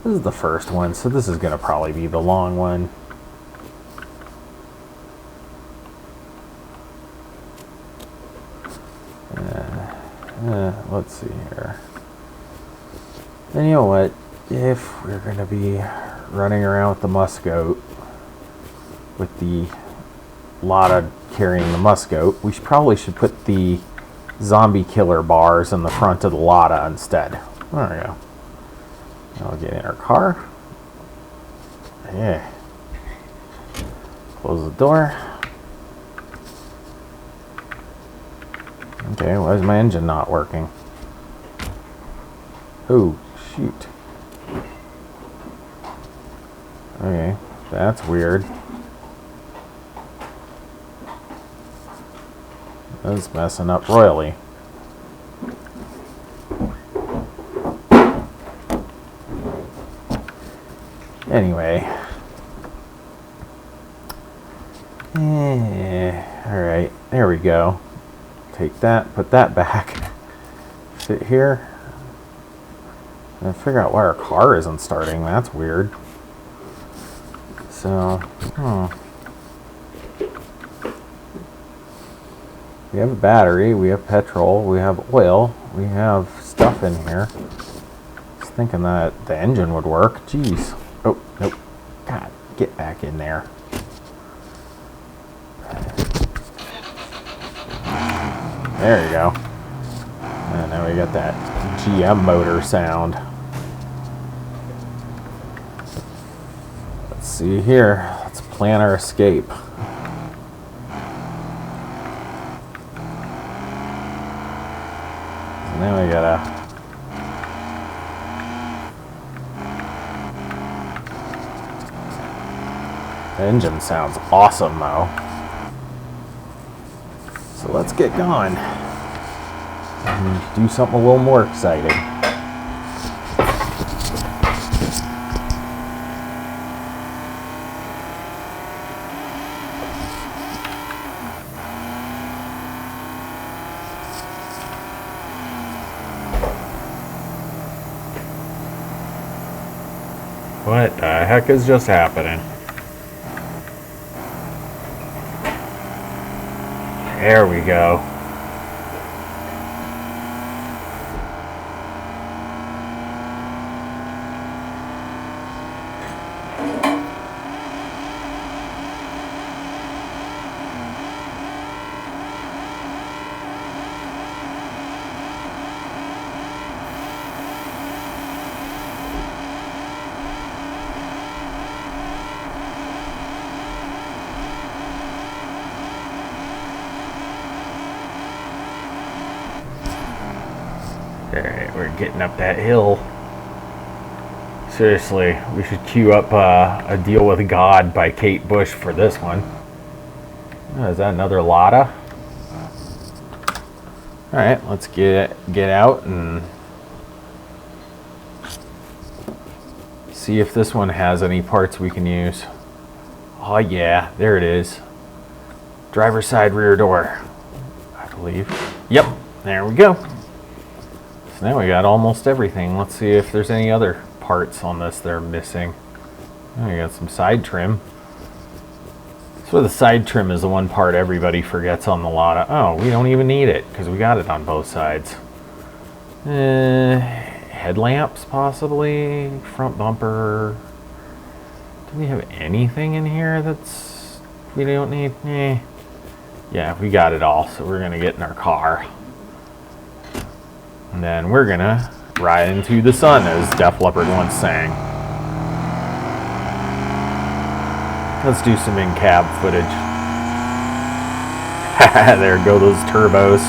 [SPEAKER 1] this is the first one, so this is going to probably be the long one. Let's see here. And you know what? If we're going to be running around with the Muscoat, with the Lada carrying the Muscoat, we probably should put the zombie killer bars in the front of the Lada instead. There we go. I'll get in our car. Yeah. Close the door. Okay, why is my engine not working? Oh, shoot. Okay, that's weird. That's messing up royally. Anyway. Alright, there we go. Take that, put that back. Sit here. And figure out why our car isn't starting. That's weird. So, we have a battery, we have petrol, we have oil, we have stuff in here. I was thinking that the engine would work. Jeez. Oh, nope. God, get back in there. There you go. And now we got that GM motor sound. Let's see here. Let's plan our escape. And then we gotta... The engine sounds awesome though. So let's get going. And do something a little more exciting. What the heck is just happening? There we go. Alright, we're getting up that hill. Seriously, we should queue up A Deal with God by Kate Bush for this one. Oh, is that another Lada? Alright, let's get out and see if this one has any parts we can use. Oh yeah, there it is. Driver's side rear door, I believe. Yep, there we go. So now we got almost everything. Let's see if there's any other parts on this that are missing. Oh, we got some side trim. As So the side trim is the one part everybody forgets on the Lada. Oh, we don't even need it because we got it on both sides. Headlamps possibly, front bumper. Do we have anything in here that's we don't need? Yeah, we got it all, so we're gonna get in our car. And then we're gonna ride into the sun, as Def Leppard once sang. Let's do some in-cab footage. There go those turbos.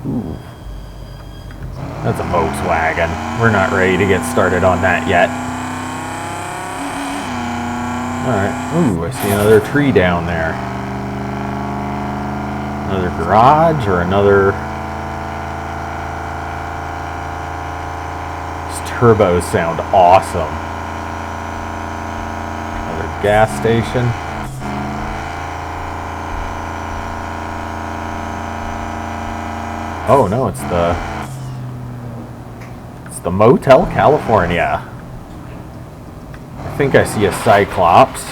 [SPEAKER 1] Ooh. That's a Volkswagen. We're not ready to get started on that yet. Alright. Ooh, I see another tree down there. Another garage or another... These turbos sound awesome. Another gas station. Oh no, it's the Motel California. I think I see a Cyclops.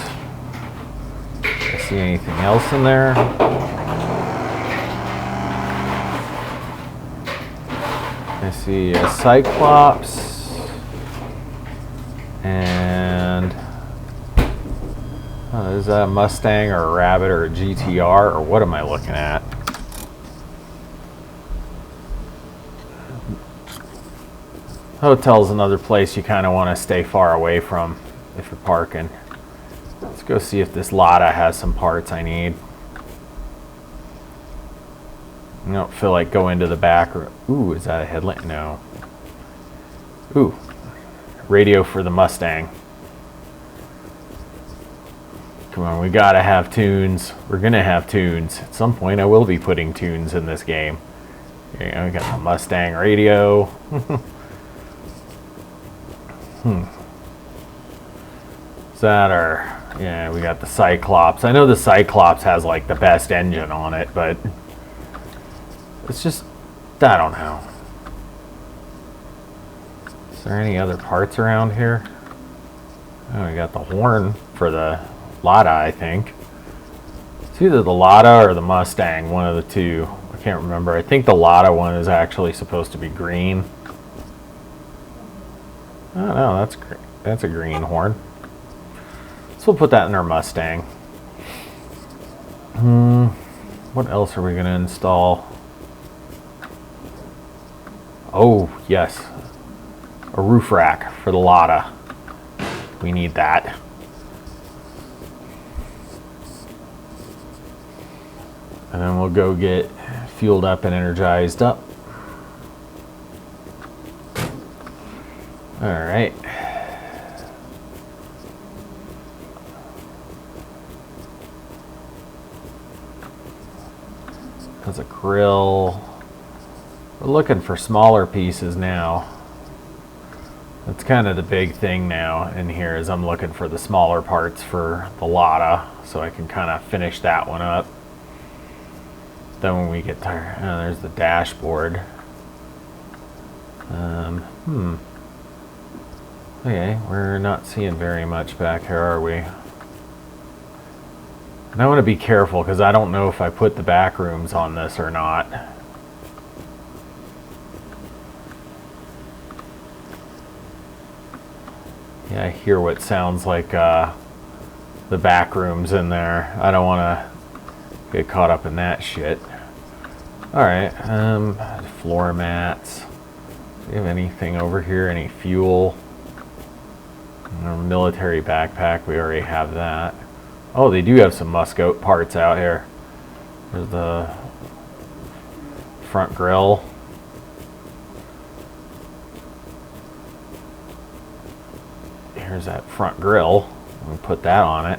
[SPEAKER 1] I see anything else in there? I see a Cyclops and is that a Mustang or a Rabbit or a GTR or what am I looking at? Hotel's another place you kind of want to stay far away from if you're parking. Let's go see if this Lada has some parts I need. I don't feel like going to the back. Ooh, is that a headlamp? No. Ooh, radio for the Mustang. Come on, we gotta have tunes. We're gonna have tunes. At some point I will be putting tunes in this game. Here you go, we got the Mustang radio. Is that our... Yeah, we got the Cyclops. I know the Cyclops has like the best engine on it, but it's just... I don't know. Is there any other parts around here? Oh, we got the horn for the Lada, I think. It's either the Lada or the Mustang, one of the two. I can't remember. I think the Lada one is actually supposed to be green. Oh no, that's a green horn. So we'll put that in our Mustang. What else are we going to install? Oh, yes. A roof rack for the Lada. We need that. And then we'll go get fueled up and energized up. All right. That's a grill. We're looking for smaller pieces now. That's kind of the big thing now in here is I'm looking for the smaller parts for the Lada so I can kind of finish that one up. Then when we get there, oh, there's the dashboard. Okay, we're not seeing very much back here, are we? And I want to be careful because I don't know if I put the back rooms on this or not. Yeah, I hear what sounds like the back rooms in there. I don't want to get caught up in that shit. Alright, floor mats. Do we have anything over here? Any fuel? Our military backpack, we already have that. Oh, they do have some Muscoat parts out here. There's the front grille. Here's that front grille. We'll put that on it.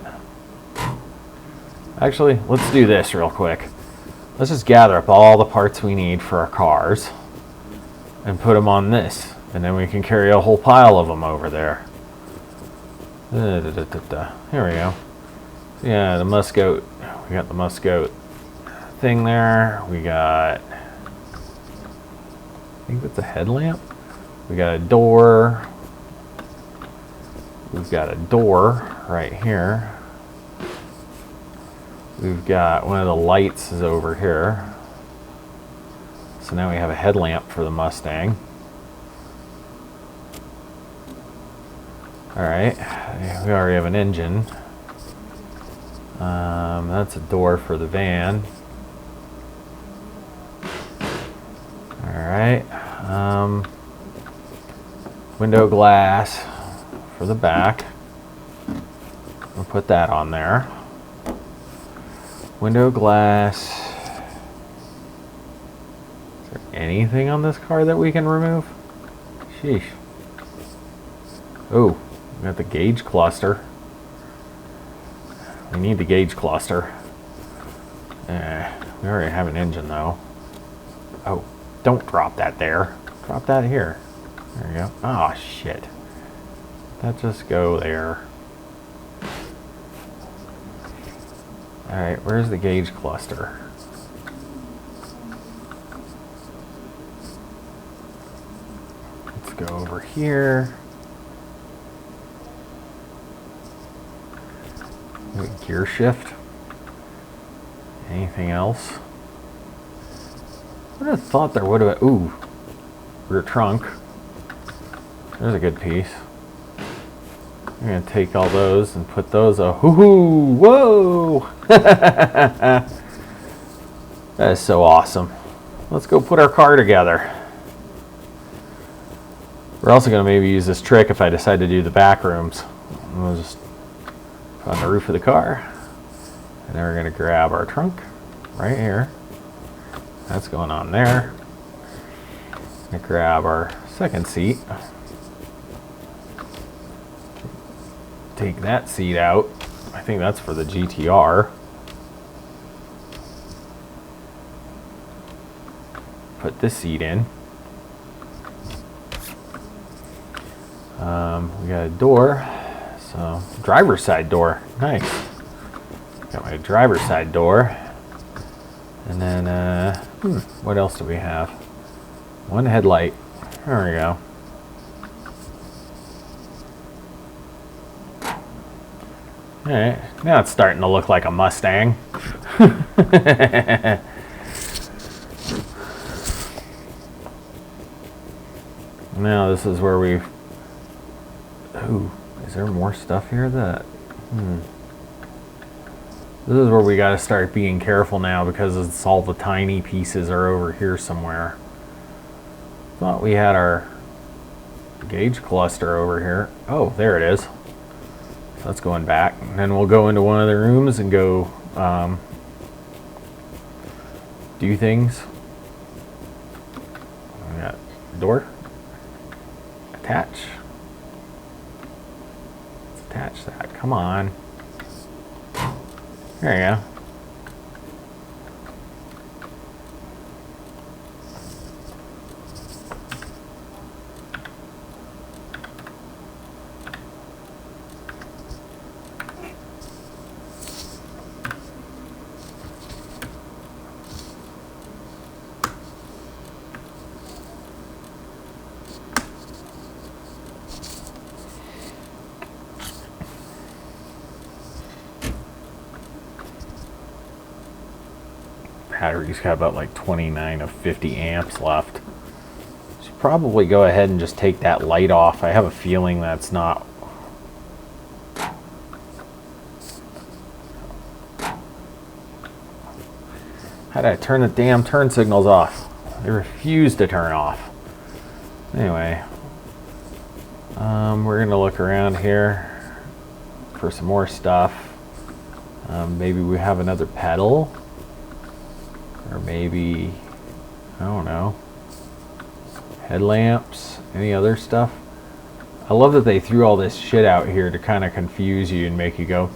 [SPEAKER 1] Actually, let's do this real quick. Let's just gather up all the parts we need for our cars and put them on this. And then we can carry a whole pile of them over there. Here we go. Yeah, the Muscoat. We got the Muscoat thing there. We got, I think that's a headlamp. We got a door. We've got a door right here. We've got one of the lights is over here. So now we have a headlamp for the Mustang. Alright, we already have an engine. That's a door for the van. Alright, window glass for the back. We'll put that on there. Window glass. Is there anything on this car that we can remove? Sheesh. Oh, we got the gauge cluster. We need the gauge cluster. We already have an engine though. Oh, don't drop that there. Drop that here. There you go. Oh, shit. That just go there. Alright, where's the gauge cluster? Let's go over here. Gear shift. Anything else? I would have thought there would have been. Ooh, rear trunk. There's a good piece. I'm gonna take all those and put those. Whoo! Whoa! That is so awesome. Let's go put our car together. We're also gonna maybe use this trick if I decide to do the back rooms. We'll just put on the roof of the car, and then we're gonna grab our trunk right here. That's going on there. I'm gonna grab our second seat. Take that seat out. I think that's for the GTR. Put this seat in. We got a door. So, driver's side door. Nice. Got my driver's side door. And then, what else do we have? One headlight. There we go. Alright, now it's starting to look like a Mustang. Now this is where we've... Ooh, is there more stuff here that... This is where we got to start being careful now because it's all the tiny pieces are over here somewhere. Thought we had our gauge cluster over here. Oh, there it is. So that's going back. And then we'll go into one of the rooms and go do things. We got door. Attach. Let's attach that. Come on. There you go. Battery's got about like 29 of 50 amps left. Should probably go ahead and just take that light off. I have a feeling that's not... How did I turn the damn turn signals off? They refuse to turn off. Anyway, we're gonna look around here for some more stuff. Maybe we have another pedal. Or maybe, I don't know. Headlamps, any other stuff? I love that they threw all this shit out here to kind of confuse you and make you go,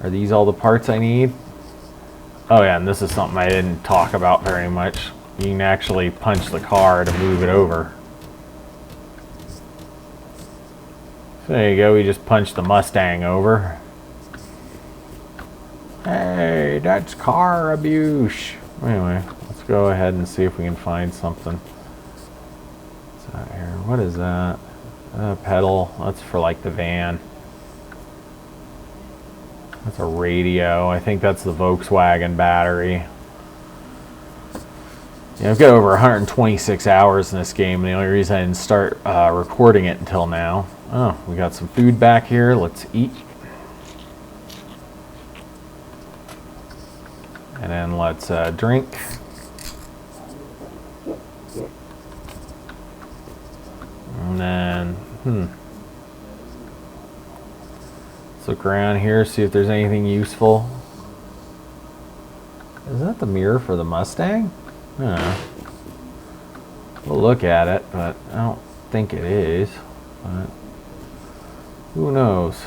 [SPEAKER 1] are these all the parts I need? Oh yeah, and this is something I didn't talk about very much. You can actually punch the car to move it over. So there you go, we just punched the Mustang over. Hey, that's car abuse. Anyway, let's go ahead and see if we can find something. What's that here? What is that? Pedal. That's for like the van. That's a radio. I think that's the Volkswagen battery. Yeah, I've got over 126 hours in this game, and the only reason I didn't start recording it until now. Oh, we got some food back here. Let's eat. And then let's drink. And then, let's look around here, see if there's anything useful. Is that the mirror for the Mustang? We'll look at it, but I don't think it is. But who knows?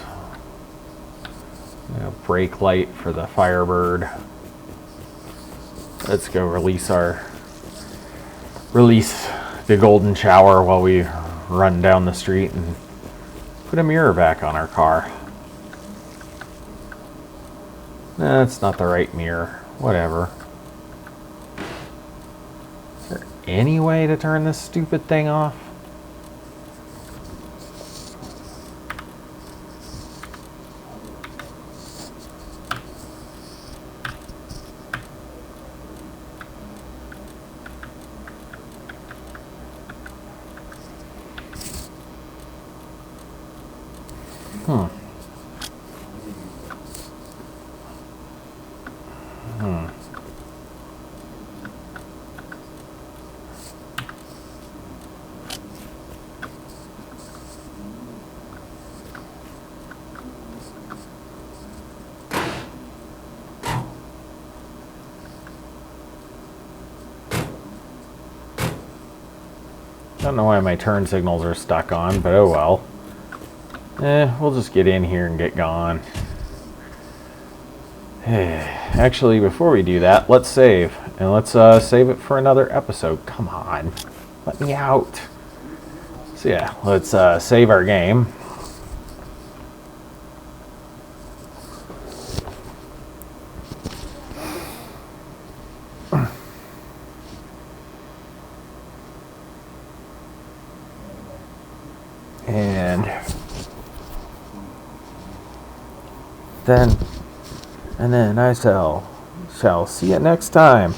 [SPEAKER 1] Brake light for the Firebird. Let's go release the golden shower while we run down the street and put a mirror back on our car. That's not the right mirror. Whatever. Is there any way to turn this stupid thing off? I don't know why my turn signals are stuck on, but oh well. We'll just get in here and get gone. Actually, before we do that, let's save. And let's save it for another episode. Come on. Let me out. So yeah, let's save our game. And then I shall see you next time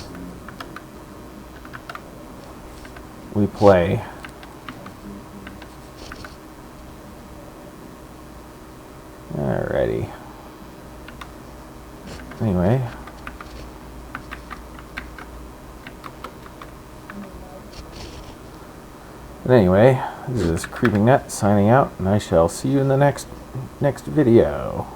[SPEAKER 1] we play alrighty. Anyway, this is creepingnet signing out, and I shall see you in the next video.